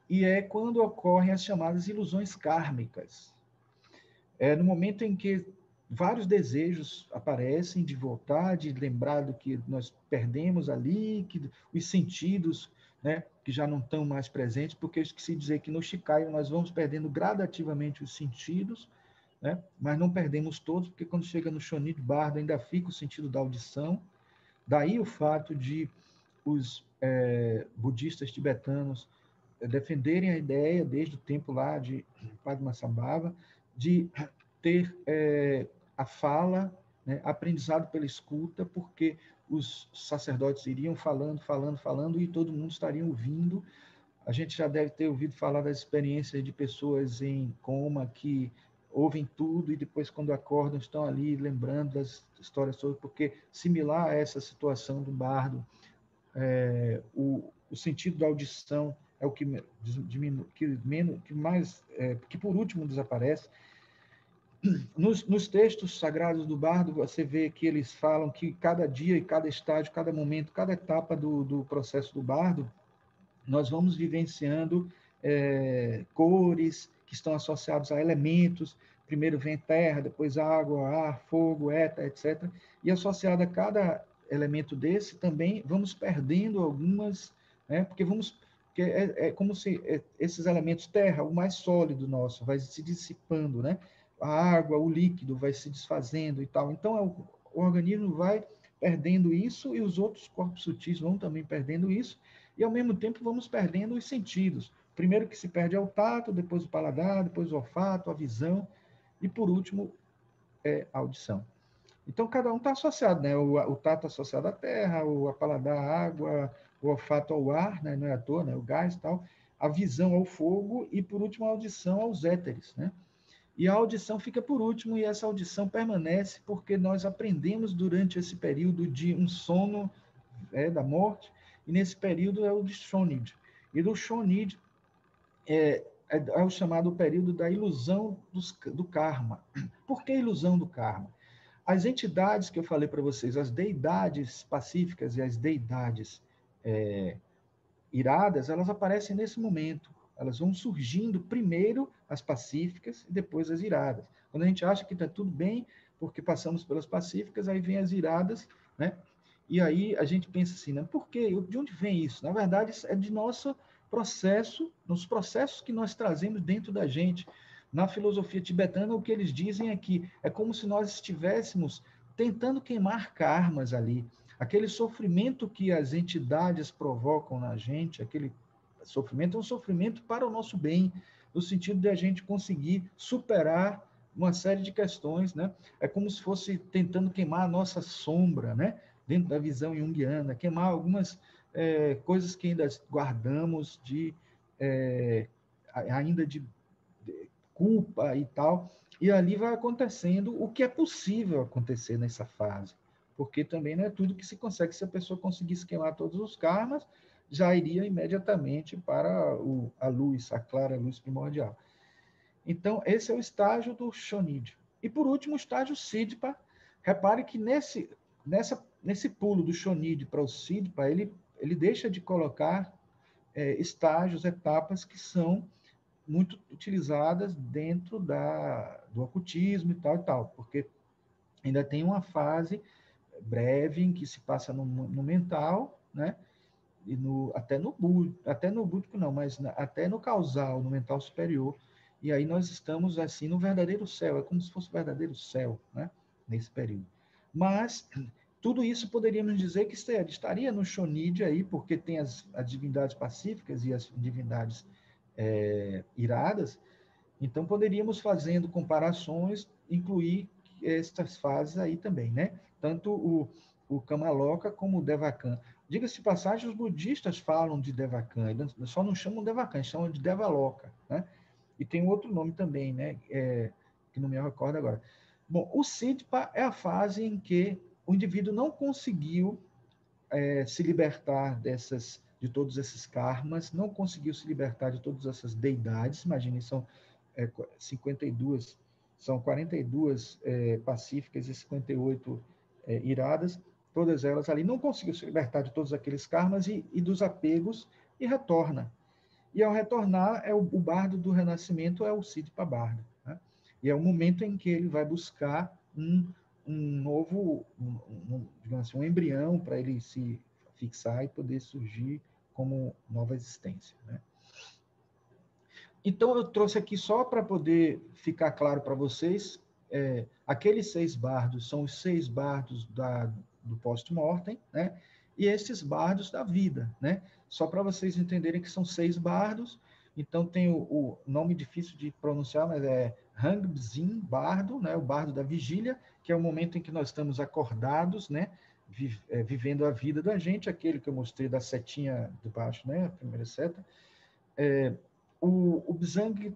e é quando ocorrem as chamadas ilusões kármicas. É no momento em que vários desejos aparecem de voltar, de lembrar do que nós perdemos ali, que os sentidos, né, que já não estão mais presentes, porque eu esqueci de dizer que no Shikai nós vamos perdendo gradativamente os sentidos, né, mas não perdemos todos, porque quando chega no Shonid Bardo ainda fica o sentido da audição. Daí o fato de os budistas tibetanos defenderem a ideia, desde o tempo lá de Padmasambhava, de ter a fala, né, aprendizado pela escuta, porque os sacerdotes iriam falando, e todo mundo estaria ouvindo. A gente já deve ter ouvido falar das experiências de pessoas em coma que ouvem tudo e depois, quando acordam, estão ali lembrando das histórias todas, porque, similar a essa situação do bardo, o sentido da audição é o que por último desaparece. Nos textos sagrados do bardo, você vê que eles falam que cada dia e cada estágio, cada momento, cada etapa do processo do bardo, nós vamos vivenciando cores que estão associados a elementos. Primeiro vem terra, depois água, ar, fogo, éter, etc. E associado a cada elemento desse, também vamos perdendo algumas, né? Porque é como se esses elementos, terra, o mais sólido nosso, vai se dissipando, né? A água, o líquido vai se desfazendo e tal. Então, o organismo vai perdendo isso e os outros corpos sutis vão também perdendo isso, e ao mesmo tempo vamos perdendo os sentidos. Primeiro que se perde é o tato, depois o paladar, depois o olfato, a visão, e por último a audição. Então, cada um está associado, né? O tato associado à terra, o paladar à água, o olfato ao ar, né? Não é à toa, né? O gás e tal, a visão ao fogo e, por último, a audição aos éteres, né? E a audição fica por último, e essa audição permanece porque nós aprendemos durante esse período de um sono da morte, e nesse período é o de Shonid. E do Shonid é o chamado período da ilusão do karma. Por que ilusão do karma? As entidades que eu falei para vocês, as deidades pacíficas e as deidades iradas, elas aparecem nesse momento. Elas vão surgindo primeiro as pacíficas e depois as iradas. Quando a gente acha que está tudo bem, porque passamos pelas pacíficas, aí vem as iradas, né? E aí a gente pensa assim, né? Por quê? De onde vem isso? Na verdade, é de nosso processo, nos processos que nós trazemos dentro da gente. Na filosofia tibetana, o que eles dizem é que é como se nós estivéssemos tentando queimar karmas ali. Aquele sofrimento que as entidades provocam na gente, aquele sofrimento é um sofrimento para o nosso bem, no sentido de a gente conseguir superar uma série de questões, né? É como se fosse tentando queimar a nossa sombra, né? Dentro da visão junguiana, queimar algumas coisas que ainda guardamos ainda de culpa e tal, e ali vai acontecendo o que é possível acontecer nessa fase, porque também não é tudo que se consegue. Se a pessoa conseguisse queimar todos os karmas, já iria imediatamente para a luz, a clara luz primordial. Então, esse é o estágio do Shonid. E, por último, o estágio Sidpa. Repare que nesse pulo do Shonid para o Sidpa, ele deixa de colocar estágios, etapas que são muito utilizadas dentro do ocultismo e tal, porque ainda tem uma fase breve em que se passa no mental, né? E até no búdico não, mas até no causal, no mental superior. E aí nós estamos assim no verdadeiro céu, é como se fosse o verdadeiro céu, né? Nesse período. Mas tudo isso poderíamos dizer que estaria no Shonid aí, porque tem as divindades pacíficas e as divindades iradas. Então poderíamos, fazendo comparações, incluir estas fases aí também, né? Tanto o Kamaloka como o Devakan. Diga-se de passagem, os budistas falam de Devakan, eles só não chamam Devakan, chamam de Devaloka, né? E tem outro nome também, né? Que não me recordo agora. Bom, o Sidpa é a fase em que o indivíduo não conseguiu se libertar de todos esses karmas, não conseguiu se libertar de todas essas deidades. Imaginem, são 52, são 42 pacíficas e 58 iradas, todas elas ali, não conseguiu se libertar de todos aqueles karmas e dos apegos, e retorna. E ao retornar, o bardo do renascimento é o Sidpa Bardo, né? E é o momento em que ele vai buscar um novo, digamos assim, um embrião para ele se fixar e poder surgir como nova existência, né? Então, eu trouxe aqui só para poder ficar claro para vocês, aqueles 6 bardos são os 6 bardos do post-mortem, né? E esses bardos da vida, né? Só para vocês entenderem que são 6 bardos. Então, tem o nome difícil de pronunciar, mas é Hangbzin Bardo, né? O bardo da vigília, que é o momento em que nós estamos acordados, né? Vivendo a vida da gente, aquele que eu mostrei da setinha de baixo, né? A primeira seta. O Bzang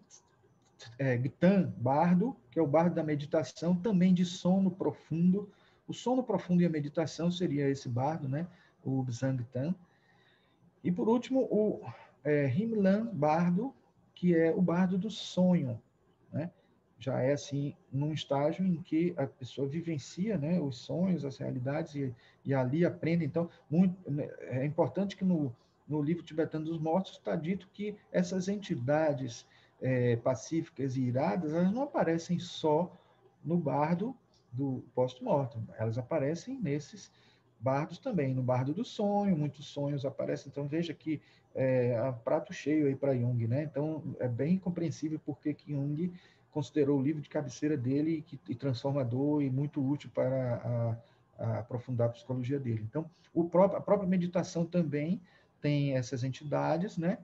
Gtan Bardo, que é o bardo da meditação, também de sono profundo. O sono profundo e a meditação seria esse bardo, né? O Bzang Gtan. E, por último, o Himlan Bardo, que é o bardo do sonho, né? Já é assim, num estágio em que a pessoa vivencia, né, os sonhos, as realidades, e ali aprende. Então, é importante que no livro tibetano dos mortos, está dito que essas entidades pacíficas e iradas, elas não aparecem só no bardo do post-mortem, elas aparecem nesses bardos também, no bardo do sonho, muitos sonhos aparecem, então veja que prato cheio aí para Jung, né? Então é bem compreensível porque que Jung considerou o livro de cabeceira dele e transformador e muito útil para aprofundar a psicologia dele. Então, a própria meditação também tem essas entidades, né?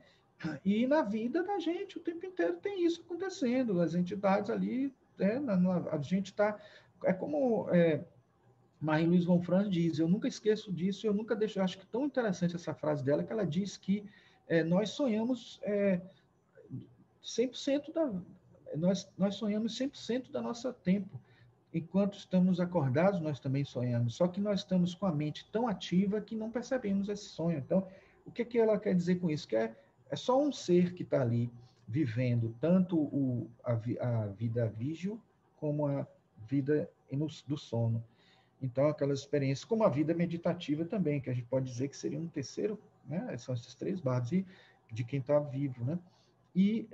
E na vida da gente, o tempo inteiro tem isso acontecendo, as entidades ali, a gente está... É como Marie-Louise von Franz diz, eu nunca esqueço disso, eu nunca deixo... Eu acho que tão interessante essa frase dela, que ela diz que nós sonhamos 100% nós sonhamos 100% da nosso tempo. Enquanto estamos acordados, nós também sonhamos. Só que nós estamos com a mente tão ativa que não percebemos esse sonho. Então, o que ela quer dizer com isso? Que é só um ser que está ali vivendo tanto a vida vígil como a vida do sono. Então, aquelas experiências, como a vida meditativa também, que a gente pode dizer que seria um terceiro, né? São esses três bases de quem está vivo, né? E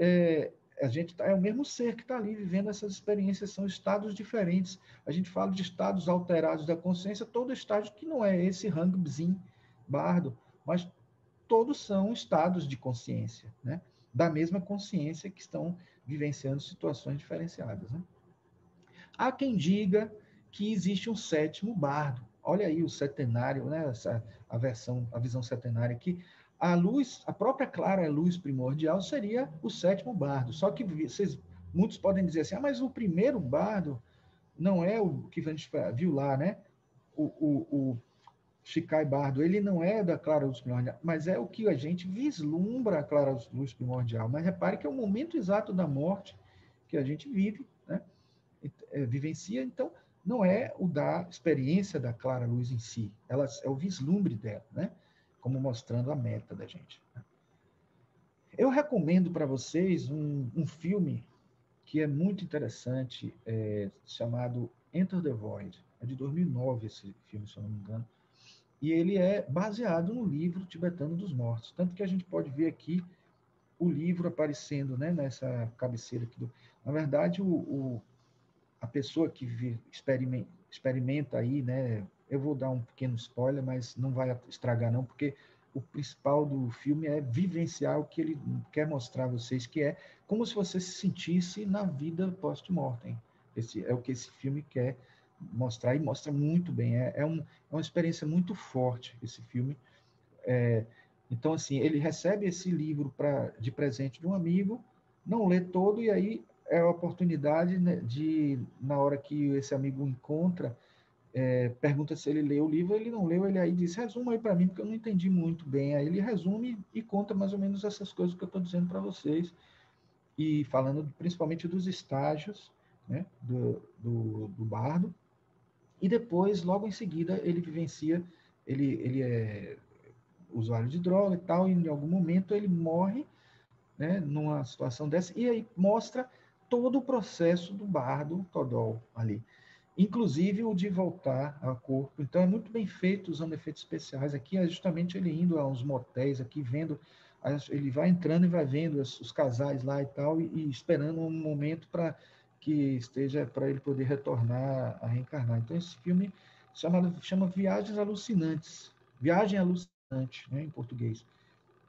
a gente é o mesmo ser que está ali vivendo essas experiências, são estados diferentes. A gente fala de estados alterados da consciência, todo estágio que não é esse Rangbin bardo, mas todos são estados de consciência, né? Da mesma consciência que estão vivenciando situações diferenciadas, né? Há quem diga que existe um sétimo bardo. Olha aí o setenário, né? A visão setenária aqui. A luz, a própria clara luz primordial seria o sétimo bardo. Só que muitos podem dizer assim, mas o primeiro bardo não é o que a gente viu lá, né? O Shikai Bardo, ele não é da clara luz primordial, mas é o que a gente vislumbra a clara luz primordial. Mas repare que é o momento exato da morte que a gente vive, né? Vivencia, então não é o da experiência da clara luz em si, ela é o vislumbre dela, né? Como mostrando a meta da gente. Eu recomendo para vocês um filme que é muito interessante, chamado Enter the Void. É de 2009 esse filme, se eu não me engano. E ele é baseado no livro tibetano dos mortos. Tanto que a gente pode ver aqui o livro aparecendo, né, nessa cabeceira aqui. Na verdade, a pessoa que experimenta aí, né, eu vou dar um pequeno spoiler, mas não vai estragar não, porque o principal do filme é vivenciar o que ele quer mostrar a vocês, que é como se você se sentisse na vida post-mortem. Esse é o que esse filme quer mostrar, e mostra muito bem. É uma experiência muito forte, esse filme. Então, assim, ele recebe esse livro de presente de um amigo, não lê todo, e aí é a oportunidade, né, de, na hora que esse amigo encontra, pergunta se ele leu o livro, ele não leu, ele aí diz, resuma aí para mim, porque eu não entendi muito bem. Aí ele resume e conta mais ou menos essas coisas que eu estou dizendo para vocês, e falando principalmente dos estágios, né, do bardo, e depois, logo em seguida, ele vivencia, ele é usuário de droga e tal, e em algum momento ele morre, né, numa situação dessa, e aí mostra todo o processo do bardo Todol ali, inclusive o de voltar ao corpo. Então é muito bem feito, usando efeitos especiais. Aqui é justamente ele indo a uns motéis aqui, vendo, ele vai entrando e vai vendo os casais lá e tal, e esperando um momento para que esteja, para ele poder retornar a reencarnar. Então esse filme chama Viagens Alucinantes, Viagem Alucinante, né, em português.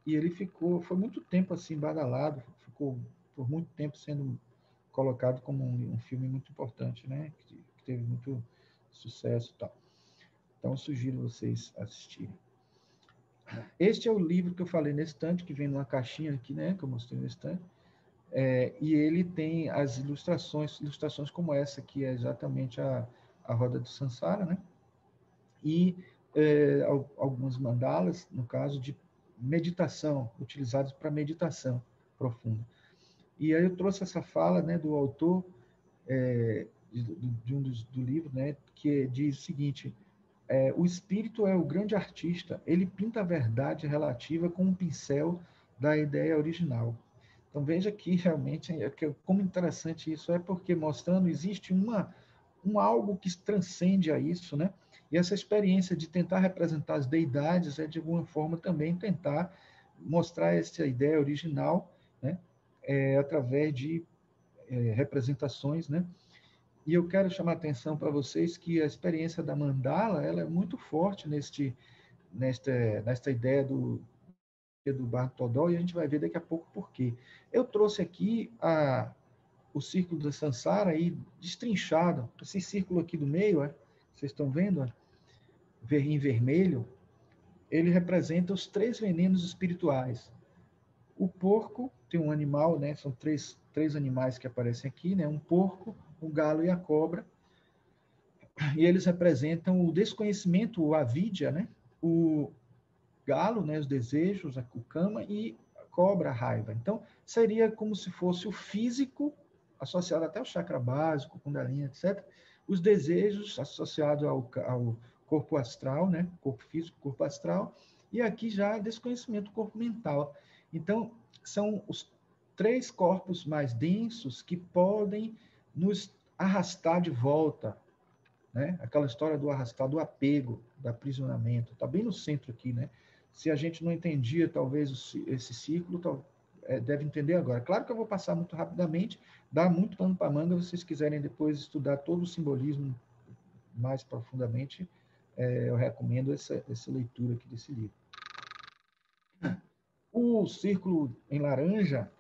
E ele foi muito tempo assim badalado, ficou por muito tempo sendo colocado como um filme muito importante, né? Que teve muito sucesso e tal. Então, eu sugiro vocês assistirem. Este é o livro que eu falei nesse estante, que vem numa caixinha aqui, né? Que eu mostrei nesse estante. E ele tem as ilustrações como essa, que é exatamente a Roda do Sansara, né? E algumas mandalas, no caso, de meditação, utilizados para meditação profunda. E aí eu trouxe essa fala, né, do autor do livro, né, que diz o seguinte: o espírito é o grande artista, ele pinta a verdade relativa com um pincel da ideia original. Então veja que realmente como interessante isso é, porque mostrando existe um algo que transcende a isso, né? E essa experiência de tentar representar as deidades é, de alguma forma, também tentar mostrar essa ideia original, né, através de representações, né? E eu quero chamar a atenção para vocês que a experiência da mandala, ela é muito forte nesta ideia do Bardo Todol, e a gente vai ver daqui a pouco por quê. Eu trouxe aqui o círculo da Sansara aí destrinchado. Esse círculo aqui do meio, vocês estão vendo? Em vermelho, ele representa os 3 venenos espirituais. O porco tem um animal, né? São três animais que aparecem aqui, né? Um porco, o galo e a cobra. E eles representam o desconhecimento, o avidya, né? O galo, né? Os desejos, o kama, e a cobra, a raiva. Então, seria como se fosse o físico, associado até ao chakra básico, kundalini, etc. Os desejos associados ao corpo astral, né? Corpo físico, corpo astral. E aqui já desconhecimento, corpo mental. Então, são os 3 corpos mais densos que podem nos arrastar de volta, né? Aquela história do arrastar, do apego, do aprisionamento. Está bem no centro aqui, né? Se a gente não entendia, talvez, esse ciclo, deve entender agora. Claro que eu vou passar muito rapidamente, dá muito pano para manga, se vocês quiserem depois estudar todo o simbolismo mais profundamente, eu recomendo essa leitura aqui desse livro. O círculo em laranja,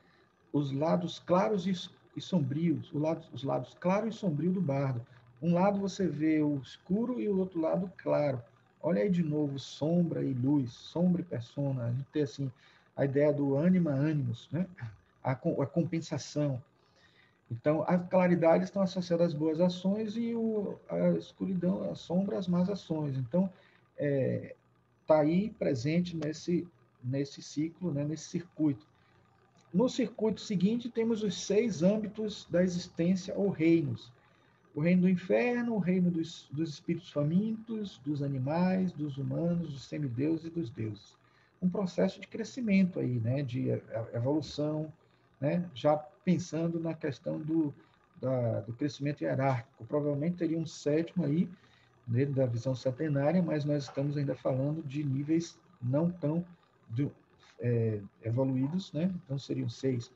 os lados claros e sombrios, os lados claros e sombrios do bardo. Um lado você vê o escuro e o outro lado claro. Olha aí de novo, sombra e luz, sombra e persona. A gente tem assim, a ideia do anima animus, né? A compensação. Então, a claridade estão associadas às boas ações e a escuridão, a sombra, às más ações. Então, está aí presente nesse ciclo, né? Nesse circuito. No circuito seguinte, temos os 6 âmbitos da existência ou reinos. O reino do inferno, o reino dos espíritos famintos, dos animais, dos humanos, dos semideuses e dos deuses. Um processo de crescimento aí, né, de evolução, né, já pensando na questão do crescimento hierárquico. Provavelmente teria um 7º aí, né, da visão setenária, mas nós estamos ainda falando de níveis não tão evoluídos, né? Então seriam 6.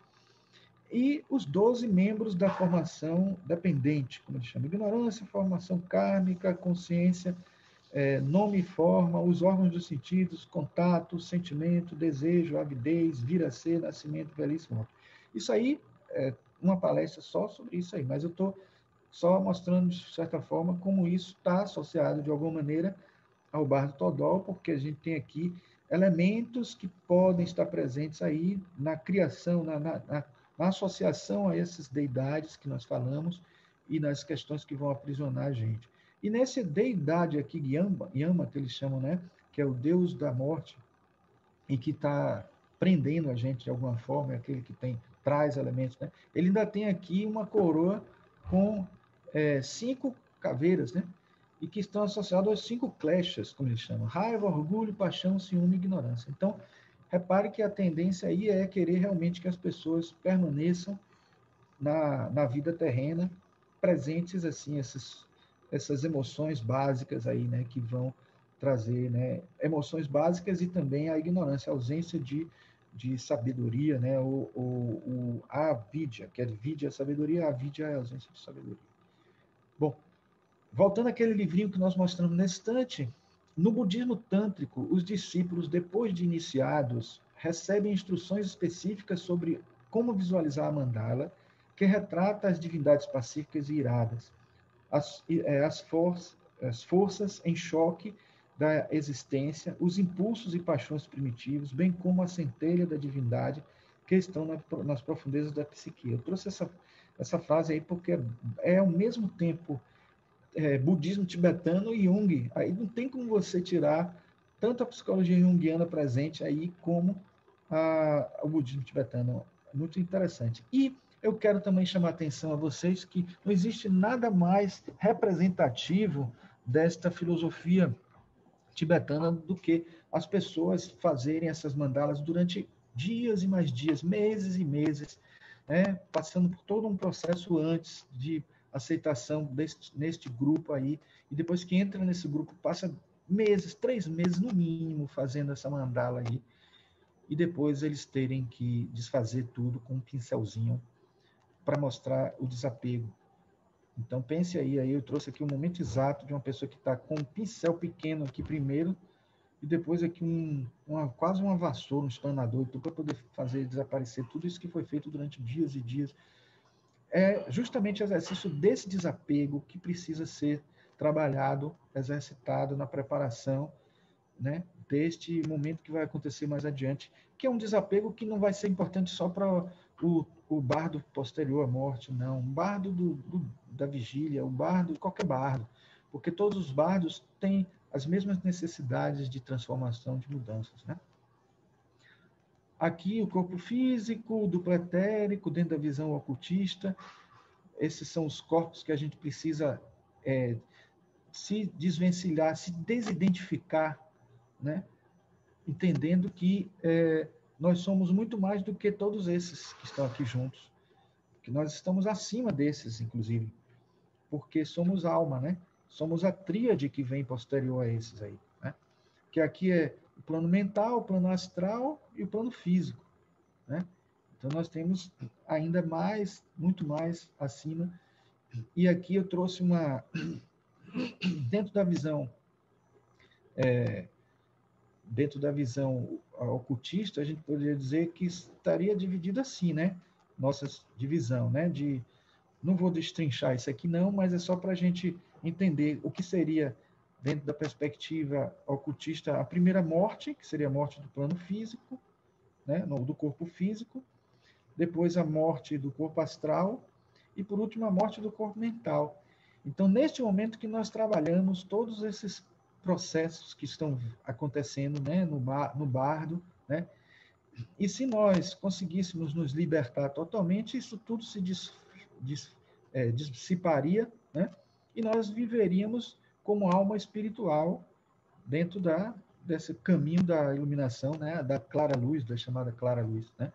E os 12 membros da formação dependente, como ele chama, ignorância, formação kármica, consciência, nome e forma, os órgãos dos sentidos, contato, sentimento, desejo, avidez, vir a ser, nascimento, velhice, morte. Isso aí é uma palestra só sobre isso aí, mas eu estou só mostrando, de certa forma, como isso está associado, de alguma maneira, ao Bardo Todol, porque a gente tem aqui elementos que podem estar presentes aí na criação, na associação a essas deidades que nós falamos e nas questões que vão aprisionar a gente. E nessa deidade aqui, Yama, que eles chamam, né, que é o deus da morte, e que está prendendo a gente de alguma forma, é aquele que traz elementos, né? Ele ainda tem aqui uma coroa com 5 caveiras, né? E que estão associados aos 5 kleshas, como eles chamam: raiva, orgulho, paixão, ciúme e ignorância. Então, repare que a tendência aí é querer realmente que as pessoas permaneçam na vida terrena, presentes, assim, essas emoções básicas aí, né, que vão trazer, né, emoções básicas e também a ignorância, a ausência de sabedoria, né, a avidya, que é vidya a sabedoria, a avidya é a ausência de sabedoria. Bom, voltando àquele livrinho que nós mostramos nesse instante, no budismo tântrico, os discípulos, depois de iniciados, recebem instruções específicas sobre como visualizar a mandala, que retrata as divindades pacíficas e iradas, as forças em choque da existência, os impulsos e paixões primitivos, bem como a centelha da divindade que estão nas profundezas da psique. Eu trouxe essa frase aí porque é ao mesmo tempo budismo tibetano e Jung. Aí não tem como você tirar tanto a psicologia junguiana presente aí como o budismo tibetano. Muito interessante. E eu quero também chamar a atenção a vocês que não existe nada mais representativo desta filosofia tibetana do que as pessoas fazerem essas mandalas durante dias e mais dias, meses e meses, né, passando por todo um processo antes de aceitação neste grupo aí, e depois que entra nesse grupo, passa meses, 3 meses no mínimo, fazendo essa mandala aí, e depois eles terem que desfazer tudo com um pincelzinho para mostrar o desapego. Então pense aí eu trouxe aqui um momento exato de uma pessoa que está com um pincel pequeno aqui primeiro, e depois aqui quase uma vassoura, um espanador, para poder fazer desaparecer tudo isso que foi feito durante dias e dias. É justamente o exercício desse desapego que precisa ser trabalhado, exercitado na preparação, né, deste momento que vai acontecer mais adiante, que é um desapego que não vai ser importante só para o bardo posterior à morte, não. Um bardo da vigília, um bardo, qualquer bardo, porque todos os bardos têm as mesmas necessidades de transformação, de mudanças, né? Aqui o corpo físico, o duplo etérico, dentro da visão ocultista, esses são os corpos que a gente precisa se desvencilhar, se desidentificar, né? Entendendo que nós somos muito mais do que todos esses que estão aqui juntos, que nós estamos acima desses, inclusive, porque somos alma, né? Somos a tríade que vem posterior a esses aí, né? Que aqui é o plano mental, o plano astral e o plano físico, né? Então nós temos ainda mais, muito mais acima. E aqui eu trouxe dentro da visão ocultista, a gente poderia dizer que estaria dividido assim, né? Nossa divisão, né? Não vou destrinchar isso aqui não, mas é só para a gente entender o que seria, dentro da perspectiva ocultista, a primeira morte, que seria a morte do plano físico, né? Do corpo físico, depois a morte do corpo astral e, por último, a morte do corpo mental. Então, neste momento que nós trabalhamos todos esses processos que estão acontecendo, né, no bardo, né? E se nós conseguíssemos nos libertar totalmente, isso tudo se dissiparia, né? E nós viveríamos como alma espiritual dentro desse caminho da iluminação, né? Da clara luz, da chamada clara luz, né?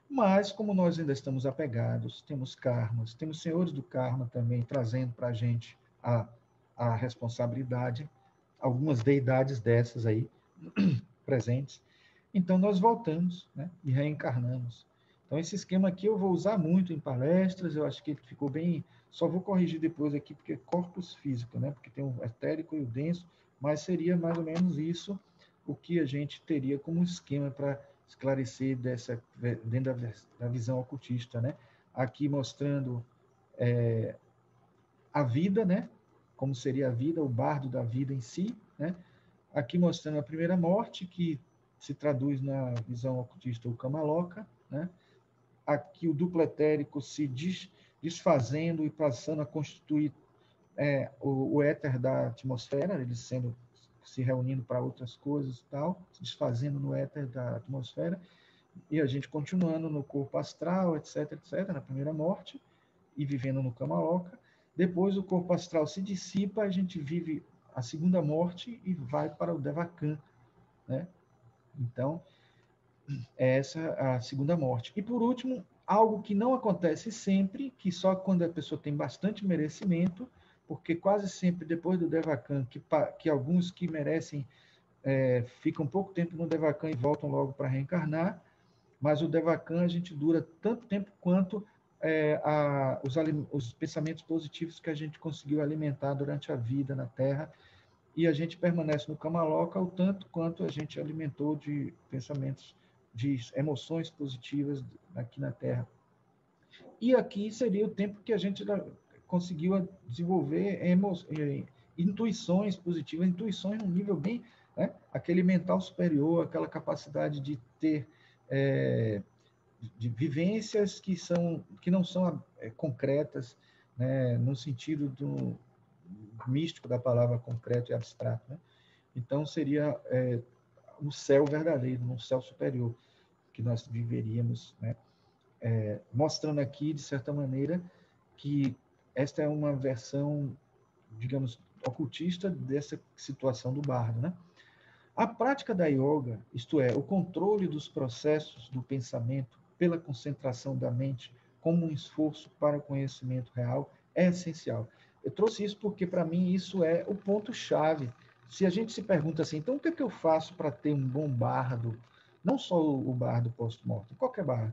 Mas, como nós ainda estamos apegados, temos karmas, temos senhores do karma também trazendo para a gente a responsabilidade, algumas deidades dessas aí presentes. Então, nós voltamos, né, e reencarnamos. Então, esse esquema aqui eu vou usar muito em palestras, eu acho que ele ficou bem... Só vou corrigir depois aqui, porque é corpus físico, né, porque tem o etérico e o denso, mas seria mais ou menos isso o que a gente teria como esquema para esclarecer dentro da visão ocultista, né? Aqui mostrando a vida, né? Como seria a vida, o bardo da vida em si, né? Aqui mostrando a primeira morte, que se traduz na visão ocultista o Kamaloka, né? Aqui o duplo etérico se desfazendo e passando a constituir o éter da atmosfera, ele se reunindo para outras coisas e tal, se desfazendo no éter da atmosfera, e a gente continuando no corpo astral, etc., na primeira morte, e vivendo no Kamaloka. Depois o corpo astral se dissipa, a gente vive a segunda morte e vai para o Devakan, né? Então, essa é a segunda morte. E, por último, algo que não acontece sempre, que só quando a pessoa tem bastante merecimento, porque quase sempre depois do Devakan, que alguns que merecem ficam pouco tempo no Devakan e voltam logo para reencarnar, mas o Devakan a gente dura tanto tempo quanto os pensamentos positivos que a gente conseguiu alimentar durante a vida na Terra, e a gente permanece no Kamaloka o tanto quanto a gente alimentou de pensamentos, de emoções positivas aqui na Terra. E aqui seria o tempo que a gente conseguiu desenvolver intuições positivas, intuições num nível bem, né? Aquele mental superior, aquela capacidade de ter de vivências que não são concretas, né? No sentido do místico da palavra concreto e abstrato, né? Então seria um céu verdadeiro, um céu superior que nós viveríamos, né? Mostrando aqui, de certa maneira, que esta é uma versão, digamos, ocultista dessa situação do bardo, né? A prática da yoga, isto é, o controle dos processos do pensamento pela concentração da mente como um esforço para o conhecimento real, é essencial. Eu trouxe isso porque, para mim, isso é o ponto-chave. Se a gente se pergunta assim, então o que é que eu faço para ter um bom bardo? Não só o bardo pós-mortem, qualquer bardo.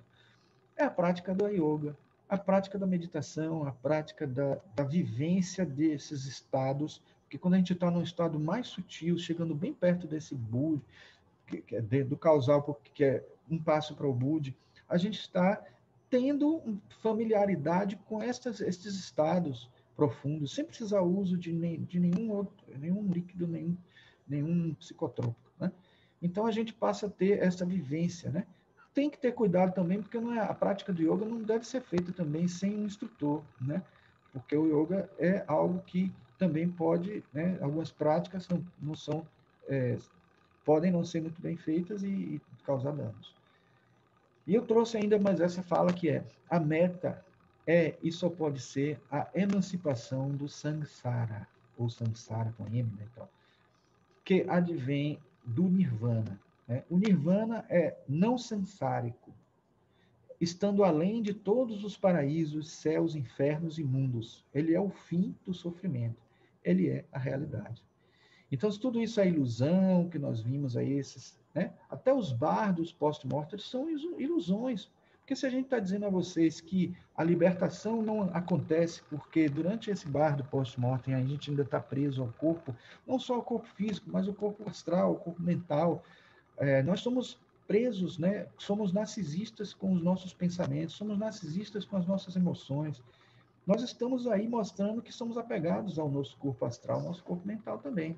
É a prática do yoga, a prática da meditação, a prática da vivência desses estados, porque quando a gente está num estado mais sutil, chegando bem perto desse Budi, que é do causal, que é um passo para o Budi, a gente está tendo familiaridade com esses estados profundos, sem precisar uso de nenhum outro, nenhum líquido, nenhum psicotrópico, né? Então a gente passa a ter essa vivência, né? Tem que ter cuidado também, porque não é, a prática do yoga não deve ser feita também sem um instrutor, né? Porque o yoga é algo que também pode, né? Algumas práticas não são, podem não ser muito bem feitas e causar danos. E eu trouxe ainda mais essa fala que é: a meta é e só pode ser a emancipação do samsara, ou samsara com M, né, então, que advém do nirvana, né? O nirvana é não samsárico, estando além de todos os paraísos, céus, infernos e mundos. Ele é o fim do sofrimento. Ele é a realidade. Então, se tudo isso é ilusão, que nós vimos aí, né? Até os bardos pós-mortem são ilusões. Porque se a gente está dizendo a vocês que a libertação não acontece porque durante esse bardo pós-mortem a gente ainda está preso ao corpo, não só ao corpo físico, mas o corpo astral, o corpo mental, nós somos presos, né? Somos narcisistas com os nossos pensamentos, somos narcisistas com as nossas emoções. Nós estamos aí mostrando que somos apegados ao nosso corpo astral, ao nosso corpo mental também.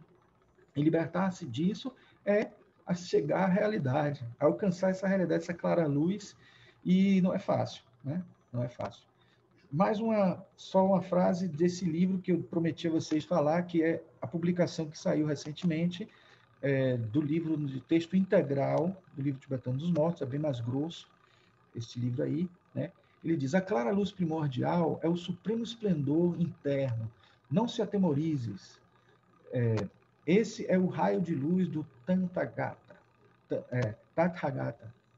E libertar-se disso é a chegar à realidade, a alcançar essa realidade, essa clara luz, e não é fácil, né? Não é fácil. Só uma frase desse livro que eu prometi a vocês falar, que é a publicação que saiu recentemente, do livro de texto integral do livro tibetano dos mortos, é bem mais grosso, esse livro aí, né? Ele diz: a clara luz primordial é o supremo esplendor interno. Não se atemorizes. Esse é o raio de luz do Tathagata,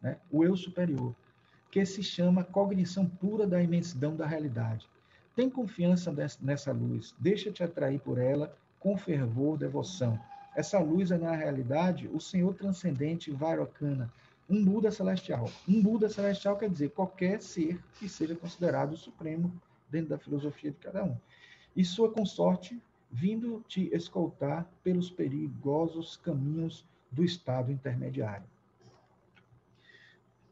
né? O eu superior, que se chama cognição pura da imensidão da realidade. Tem confiança nessa luz, deixa-te atrair por ela com fervor, devoção. Essa luz é, na realidade, o Senhor transcendente Vairocana, um Buda celestial. Um Buda celestial quer dizer qualquer ser que seja considerado o supremo dentro da filosofia de cada um. E sua consorte vindo te escoltar pelos perigosos caminhos do estado intermediário.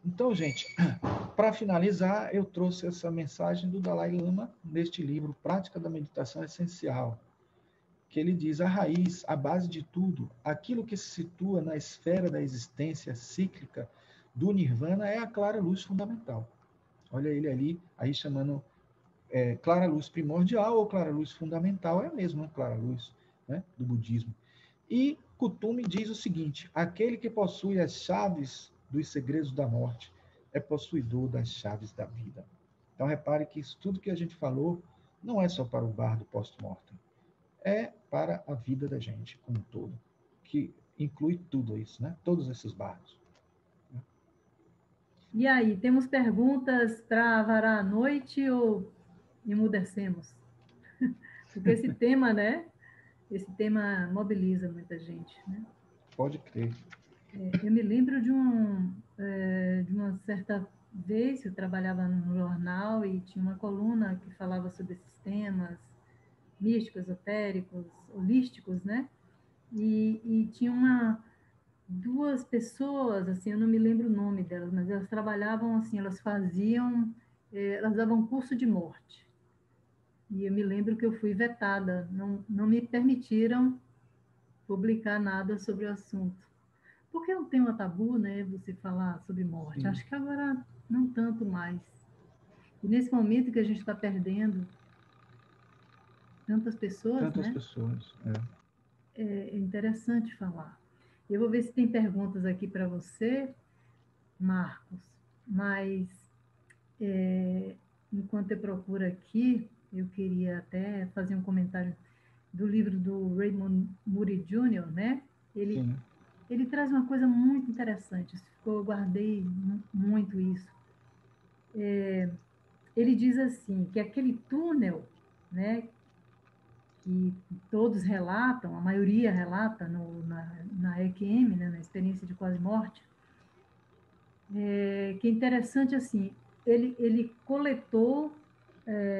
Então, gente, para finalizar, eu trouxe essa mensagem do Dalai Lama neste livro, Prática da Meditação Essencial, que ele diz: a raiz, a base de tudo, aquilo que se situa na esfera da existência cíclica do Nirvana é a clara luz fundamental. Olha ele ali, aí chamando clara luz primordial ou clara luz fundamental, é a mesma clara luz, né, do budismo. E Kuthumi diz o seguinte: aquele que possui as chaves dos segredos da morte é possuidor das chaves da vida. Então repare que isso tudo que a gente falou não é só para o bardo pós-mortem, é para a vida da gente como um todo, que inclui tudo isso, né? Todos esses bardos. E aí, temos perguntas para varar a noite ou emudecemos? Porque esse tema, né? Esse tema mobiliza muita gente, né? Pode crer. Eu me lembro de uma certa vez, eu trabalhava num jornal e tinha uma coluna que falava sobre esses temas místicos, esotéricos, holísticos, né? E tinha duas pessoas, assim, eu não me lembro o nome delas, mas elas trabalhavam assim, elas davam curso de morte. E eu me lembro que eu fui vetada, não me permitiram publicar nada sobre o assunto. Porque é um tema tabu, né, você falar sobre morte. Sim. Acho que agora não tanto mais. E nesse momento que a gente está perdendo tantas pessoas, Tantas né, pessoas. é interessante falar. Eu vou ver se tem perguntas aqui para você, Marcos, mas enquanto eu procuro aqui, eu queria até fazer um comentário do livro do Raymond Moody Jr., né? Sim. Ele traz uma coisa muito interessante, eu guardei muito isso. Ele diz assim, que aquele túnel né, que todos relatam, a maioria relata na EQM, né, na experiência de quase morte, que é interessante assim, ele coletou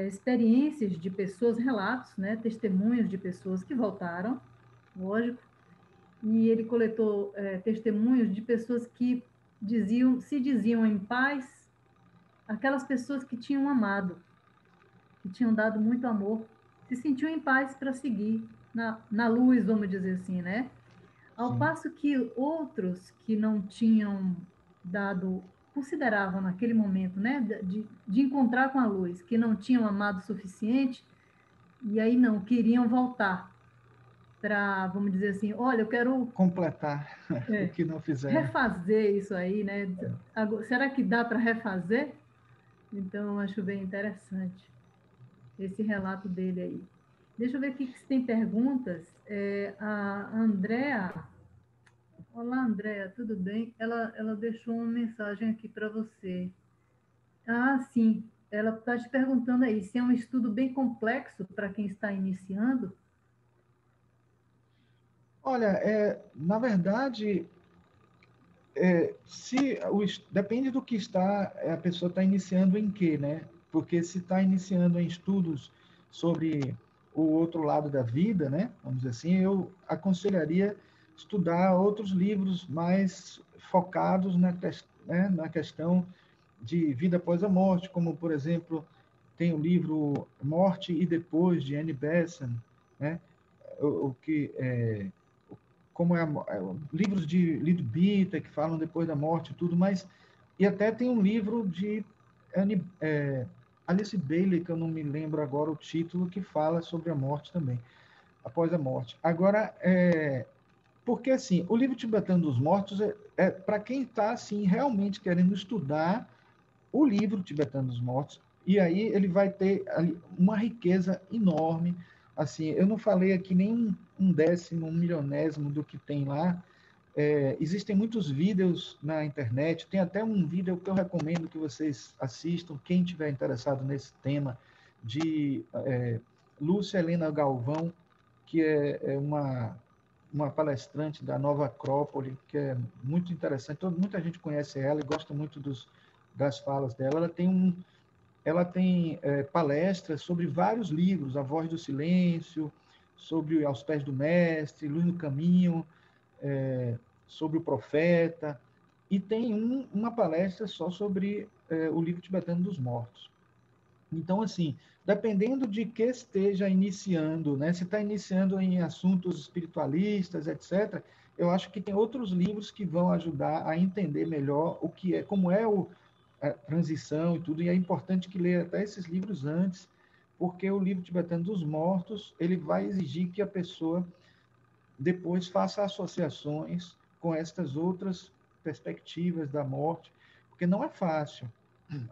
experiências de pessoas, relatos, né, testemunhos de pessoas que voltaram, lógico, e ele coletou testemunhos de pessoas que se diziam em paz, aquelas pessoas que tinham amado, que tinham dado muito amor, se sentiam em paz para seguir na luz, vamos dizer assim, né? Ao Sim. passo que outros que não tinham dado, consideravam naquele momento, né, de encontrar com a luz, que não tinham amado o suficiente, e aí não, queriam voltar para, vamos dizer assim, olha, eu quero Completar o é, que não fizeram. refazer isso aí, né? Será que dá para refazer? Então, eu acho bem interessante esse relato dele aí. Deixa eu ver aqui se tem perguntas. A Andrea. Olá, Andrea, tudo bem? Ela deixou uma mensagem aqui para você. Ah, sim. Ela está te perguntando aí se é um estudo bem complexo para quem está iniciando. Olha, na verdade, depende do que a pessoa está iniciando em quê, né? Porque se está iniciando em estudos sobre o outro lado da vida, né? Vamos dizer assim, eu aconselharia estudar outros livros mais focados na questão de vida após a morte, como, por exemplo, tem o livro Morte e Depois, de Annie Besant, né? O que como livros de Lido Bita, que falam depois da morte e tudo, mas e até tem um livro de Alice Bailey, que eu não me lembro agora o título, que fala sobre a morte também, após a morte. Agora, porque assim, o livro tibetano dos mortos é para quem está assim realmente querendo estudar o livro tibetano dos mortos, e aí ele vai ter ali uma riqueza enorme. Assim, eu não falei aqui nem um décimo, um milionésimo do que tem lá. Existem muitos vídeos na internet, tem até um vídeo que eu recomendo que vocês assistam, quem tiver interessado nesse tema, de Lúcia Helena Galvão, que é uma palestrante da Nova Acrópole, que é muito interessante. Muita gente conhece ela e gosta muito das falas dela. Ela tem palestras sobre vários livros, A Voz do Silêncio, sobre Aos Pés do Mestre, Luz no Caminho, sobre o Profeta, e tem uma palestra só sobre o livro tibetano dos mortos. Então, assim, dependendo de que esteja iniciando, né? Se está iniciando em assuntos espiritualistas, etc., eu acho que tem outros livros que vão ajudar a entender melhor o que é, como é a transição e tudo, e é importante que leia até esses livros antes, porque o livro tibetano dos mortos, ele vai exigir que a pessoa depois faça associações com estas outras perspectivas da morte, porque não é fácil.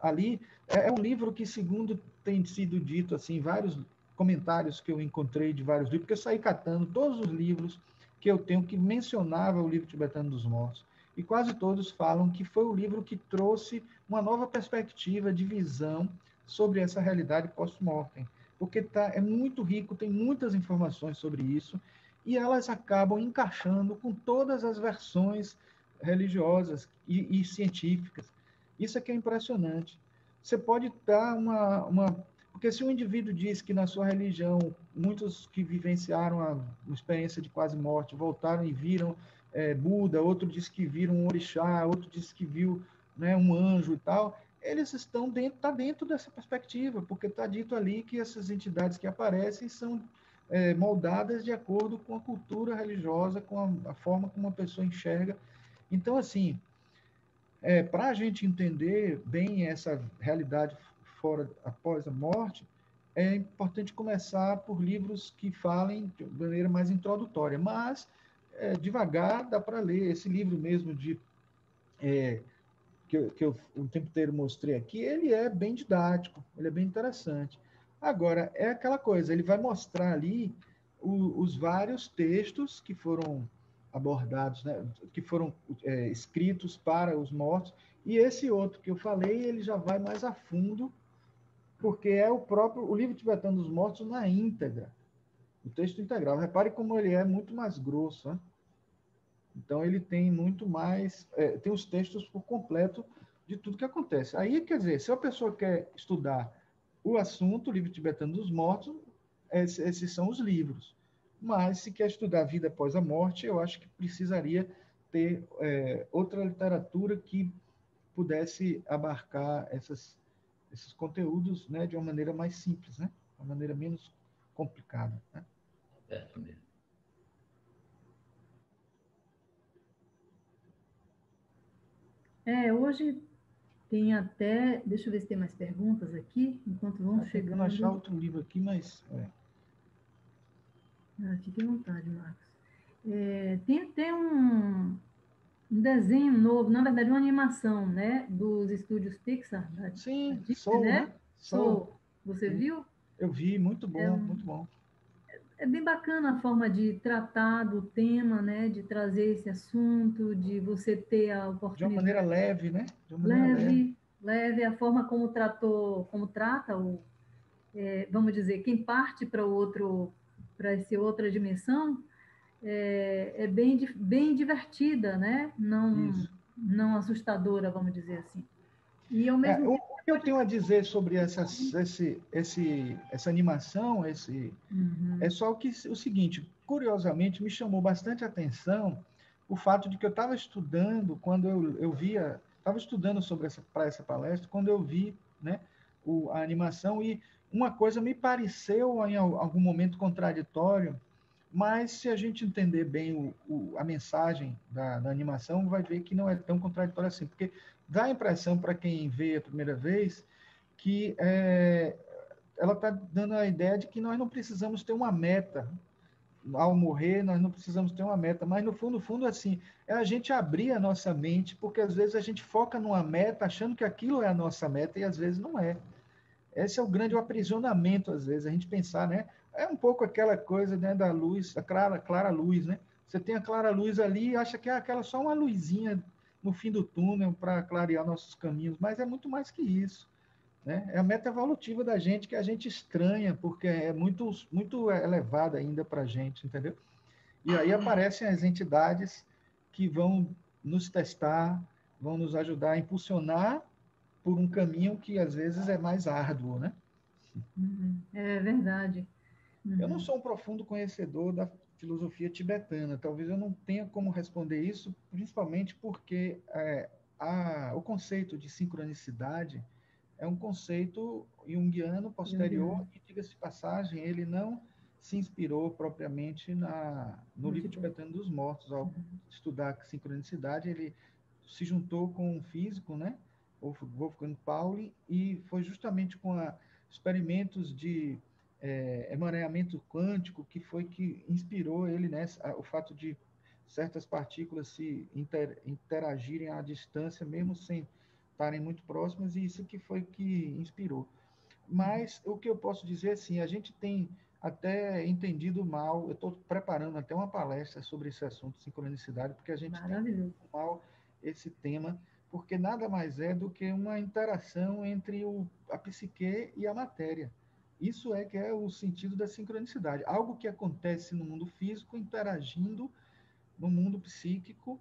Ali é um livro que, segundo tem sido dito, assim, vários comentários que eu encontrei de vários livros, porque eu saí catando todos os livros que eu tenho que mencionava o livro tibetano dos mortos, e quase todos falam que foi o livro que trouxe uma nova perspectiva de visão sobre essa realidade pós-mortem, porque é muito rico, tem muitas informações sobre isso, e elas acabam encaixando com todas as versões religiosas e científicas. Isso é que é impressionante. Você pode dar porque se um indivíduo diz que na sua religião, muitos que vivenciaram uma experiência de quase morte voltaram e viram Buda, outro diz que viram um orixá, outro diz que viu, né, um anjo e tal, eles estão dentro dessa perspectiva, porque está dito ali que essas entidades que aparecem são moldadas de acordo com a cultura religiosa, com a forma como a pessoa enxerga. Então, assim, para a gente entender bem essa realidade fora após a morte, é importante começar por livros que falem de maneira mais introdutória, mas devagar dá para ler. Esse livro mesmo que eu o tempo inteiro mostrei aqui, ele é bem didático, ele é bem interessante. Agora, é aquela coisa, ele vai mostrar ali os vários textos que foram abordados, né, que foram escritos para os mortos, e esse outro que eu falei, ele já vai mais a fundo porque é o livro tibetano dos mortos na íntegra, o texto integral. Repare como ele é muito mais grosso, né? Então, ele tem muito mais, tem os textos por completo de tudo que acontece. Aí, quer dizer, se a pessoa quer estudar o assunto, o livro tibetano dos mortos, esses são os livros. Mas, se quer estudar a vida após a morte, eu acho que precisaria ter outra literatura que pudesse abarcar esses conteúdos, né, de uma maneira mais simples, né? De uma maneira menos complicada, né? Certo mesmo. Hoje tem até... Deixa eu ver se tem mais perguntas aqui, enquanto vão Tentando achar chegando. outro livro aqui, mas... Fique à vontade, Marcos. Tem até um desenho novo, na verdade, uma animação, né? Dos estúdios Pixar, da Sim, Disney, Soul, né? né? Soul. Soul. Você Sim. viu? Eu vi, muito É, bom, muito bom. é bem bacana a forma de tratar do tema, né? De trazer esse assunto, de você ter a De uma maneira oportunidade leve, né? De uma maneira leve. leve, a forma como trata vamos dizer, quem parte para essa outra dimensão, bem divertida, né? Isso. Não assustadora, vamos dizer assim. E ao mesmo O tempo que eu pode tenho a ser... dizer sobre essa animação, é só o seguinte, curiosamente, me chamou bastante atenção o fato de que eu estava estudando, quando eu via, estava estudando para essa palestra, quando eu vi, né, a animação, e uma coisa me pareceu em algum momento contraditório, mas se a gente entender bem a mensagem da animação, vai ver que não é tão contraditório assim, porque dá a impressão para quem vê a primeira vez que ela está dando a ideia de que nós não precisamos ter uma meta. Ao morrer, nós não precisamos ter uma meta, mas no fundo, assim, é a gente abrir a nossa mente, porque às vezes a gente foca numa meta achando que aquilo é a nossa meta e às vezes não é. Esse é o grande aprisionamento, às vezes, a gente pensar, né? É um pouco aquela coisa, né, da luz, a clara luz, né? Você tem a clara luz ali e acha que é aquela só uma luzinha no fim do túnel para clarear nossos caminhos, mas é muito mais que isso, né? É a meta evolutiva da gente que a gente estranha, porque é muito elevada ainda para a gente, entendeu? E aí aparecem as entidades que vão nos testar, vão nos ajudar a impulsionar por um caminho que às vezes é mais árduo, né? É verdade. Eu não Uhum. sou um profundo conhecedor da filosofia tibetana, talvez eu não tenha como responder isso, principalmente porque o conceito de sincronicidade é um conceito junguiano posterior, Junguiano. e, diga-se de passagem, ele não se inspirou propriamente no No livro Tibete. tibetano dos mortos. Ao estudar sincronicidade, ele se juntou com um físico, né, Wolfgang Pauli, e foi justamente com experimentos de emaranhamento quântico que inspirou ele, né, o fato de certas partículas se interagirem à distância, mesmo sem estarem muito próximas, e isso que foi que inspirou. Mas o que eu posso dizer, assim, a gente tem até entendido mal, eu estou preparando até uma palestra sobre esse assunto, sincronicidade, porque a gente tem Maravilhoso. entendido mal esse tema, porque nada mais é do que uma interação entre a psique e a matéria. Isso é que é o sentido da sincronicidade. Algo que acontece no mundo físico interagindo no mundo psíquico,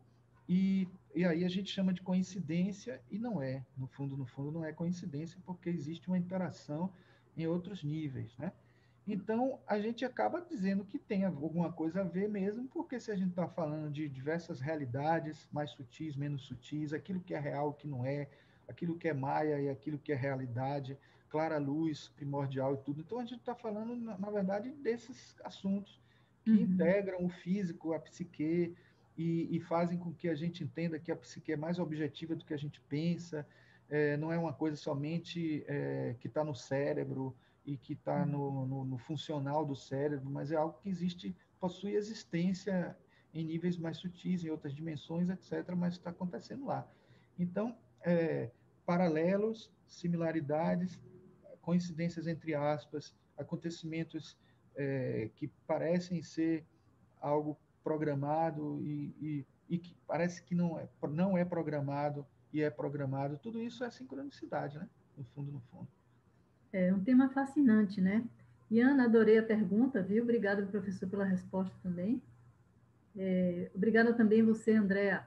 e aí a gente chama de coincidência, e não é. No fundo, não é coincidência, porque existe uma interação em outros níveis, né? Então, a gente acaba dizendo que tem alguma coisa a ver mesmo, porque se a gente está falando de diversas realidades, mais sutis, menos sutis, aquilo que é real, o que não é, aquilo que é maia e aquilo que é realidade, clara luz, primordial e tudo. Então, a gente está falando, na verdade, desses assuntos que Uhum. integram o físico, a psique, e fazem com que a gente entenda que a psique é mais objetiva do que a gente pensa, não é uma coisa somente que está no cérebro e que está no funcional do cérebro, mas é algo que existe, possui existência em níveis mais sutis, em outras dimensões, etc., mas está acontecendo lá. Então, paralelos, similaridades, coincidências entre aspas, acontecimentos que parecem ser algo programado e que parece que não é programado e é programado, tudo isso é sincronicidade, né? No fundo, no fundo. É um tema fascinante, né? E Ana, adorei a pergunta, viu? Obrigada, professor, pela resposta também. Obrigada também você, Andréa,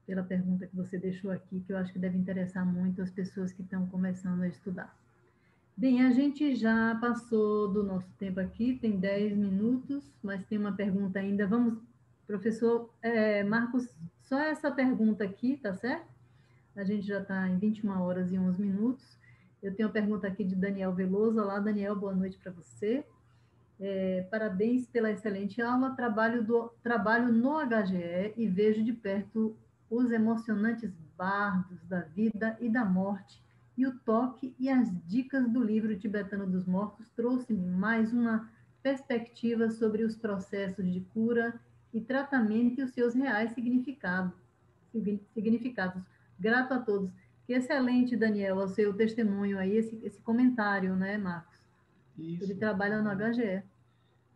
pela pergunta que você deixou aqui, que eu acho que deve interessar muito as pessoas que estão começando a estudar. Bem, a gente já passou do nosso tempo aqui, tem 10 minutos, mas tem uma pergunta ainda. Vamos, professor Marcos, só essa pergunta aqui, tá certo? A gente já está em 21 horas e 11 minutos. Eu tenho uma pergunta aqui de Daniel Veloso. Olá, Daniel, boa noite para você. Parabéns pela excelente aula. Trabalho no HGE e vejo de perto os emocionantes bardos da vida e da morte. E o toque e as dicas do livro Tibetano dos Mortos trouxe-me mais uma perspectiva sobre os processos de cura e tratamento e os seus reais significados. Grato a todos. Que excelente, Daniel, o seu testemunho aí, esse comentário, né, Marcos? Ele Isso. trabalha no HGE.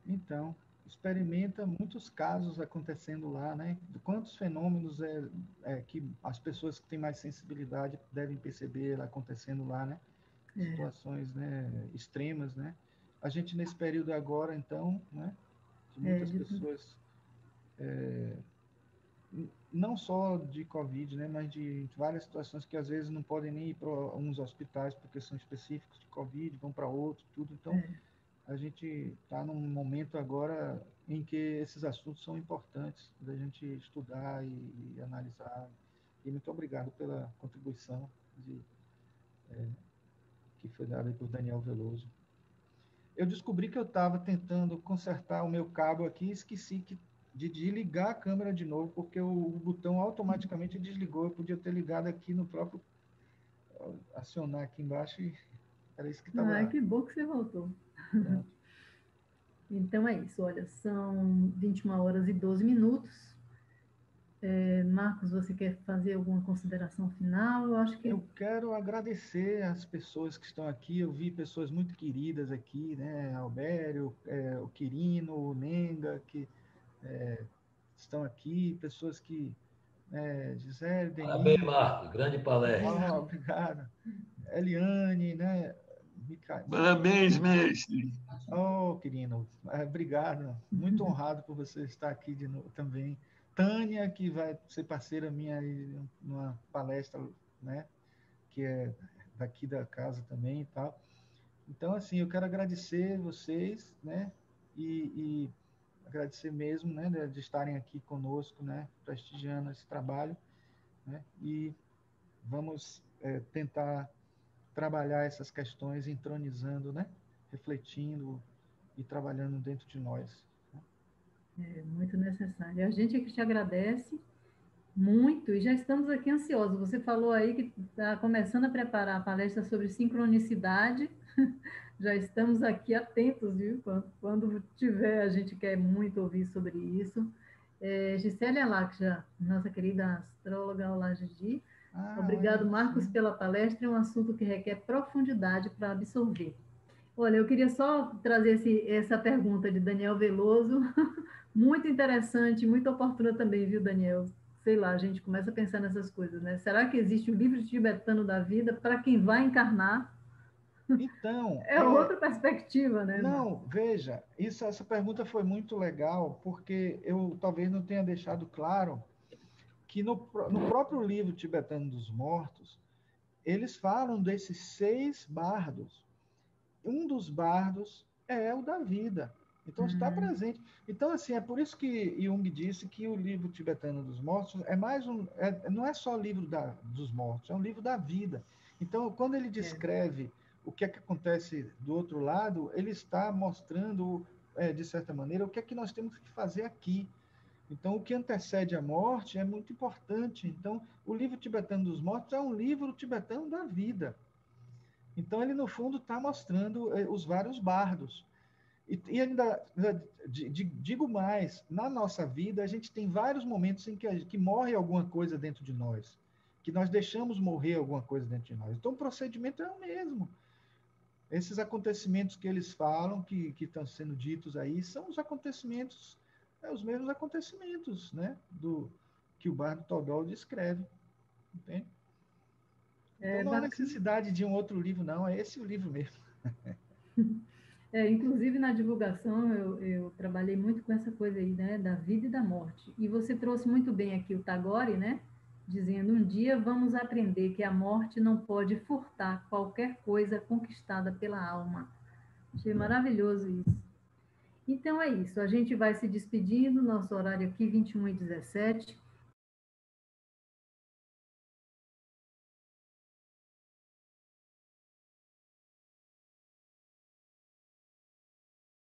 Então, experimenta muitos casos acontecendo lá, né? Quantos fenômenos que as pessoas que têm mais sensibilidade devem perceber acontecendo lá, né? Situações, né, extremas, né? A gente nesse período agora, então, né, de muitas pessoas, não só de Covid, né, mas de várias situações que às vezes não podem nem ir para uns hospitais porque são específicos de Covid, vão para outros, tudo. Então, a gente está num momento agora em que esses assuntos são importantes da gente estudar e analisar. E muito obrigado pela contribuição que foi dada por Daniel Veloso. Eu descobri que eu estava tentando consertar o meu cabo aqui e esqueci de desligar a câmera de novo, porque o botão automaticamente desligou. Eu podia ter ligado aqui no próprio, acionar aqui embaixo, e era isso que estava. Que bom que você voltou. Pronto. Então é isso, olha, são 21 horas e 12 minutos. Marcos, você quer fazer alguma consideração final? Eu acho que. Eu quero agradecer as pessoas que estão aqui. Eu vi pessoas muito queridas aqui, né? Albério, o Quirino, o Nenga, que estão aqui, pessoas que. Gisele, Parabéns, Denise. Marcos. Grande palestra. Obrigado. Eliane, né? Parabéns, mestre. Oh, Quirino, obrigado. Muito honrado por você estar aqui de novo também. Tânia, que vai ser parceira minha aí numa palestra, né? Que é daqui da casa também e tal. Então, assim, eu quero agradecer vocês, né? E agradecer mesmo, né? De estarem aqui conosco, né? Prestigiando esse trabalho, né? E vamos tentar trabalhar essas questões entronizando, né? Refletindo e trabalhando dentro de nós. É muito necessário. A gente é que te agradece muito e já estamos aqui ansiosos. Você falou aí que está começando a preparar a palestra sobre sincronicidade. Já estamos aqui atentos, viu? Quando tiver, a gente quer muito ouvir sobre isso. Gisele Alaksha, nossa querida astróloga, olá, Gigi. Obrigado, Marcos, sim. pela palestra. É um assunto que requer profundidade para absorver. Olha, eu queria só trazer essa pergunta de Daniel Veloso. Muito interessante, muito oportuna também, viu, Daniel? Sei lá, a gente começa a pensar nessas coisas, né? Será que existe o livro tibetano da vida para quem vai encarnar? Então, É outra perspectiva, né, Marcos? não, veja, essa pergunta foi muito legal, porque eu talvez não tenha deixado claro que no próprio livro Tibetano dos Mortos, eles falam desses 6 bardos. Um dos bardos é o da vida. Então está presente. Então, assim, é por isso que Jung disse que o livro Tibetano dos Mortos é mais não é só livro dos mortos, é um livro da vida. Então, quando ele descreve o que é que acontece do outro lado, ele está mostrando, de certa maneira, o que é que nós temos que fazer aqui. Então, o que antecede a morte é muito importante. Então, o livro Tibetano dos Mortos é um livro tibetano da vida. Então, ele, no fundo, está mostrando os vários bardos. E ainda digo mais, na nossa vida, a gente tem vários momentos em que morre alguma coisa dentro de nós, que nós deixamos morrer alguma coisa dentro de nós. Então, o procedimento é o mesmo. Esses acontecimentos que eles falam, que estão sendo ditos aí, são os acontecimentos, os mesmos acontecimentos, né, que o Bardo Todol descreve. Entende? Então, não há necessidade de um outro livro, não. É esse o livro mesmo. Inclusive, na divulgação, eu trabalhei muito com essa coisa aí, né, da vida e da morte. E você trouxe muito bem aqui o Tagore, né, dizendo: um dia vamos aprender que a morte não pode furtar qualquer coisa conquistada pela alma. Achei maravilhoso isso. Então é isso, a gente vai se despedindo, nosso horário aqui, 21h17.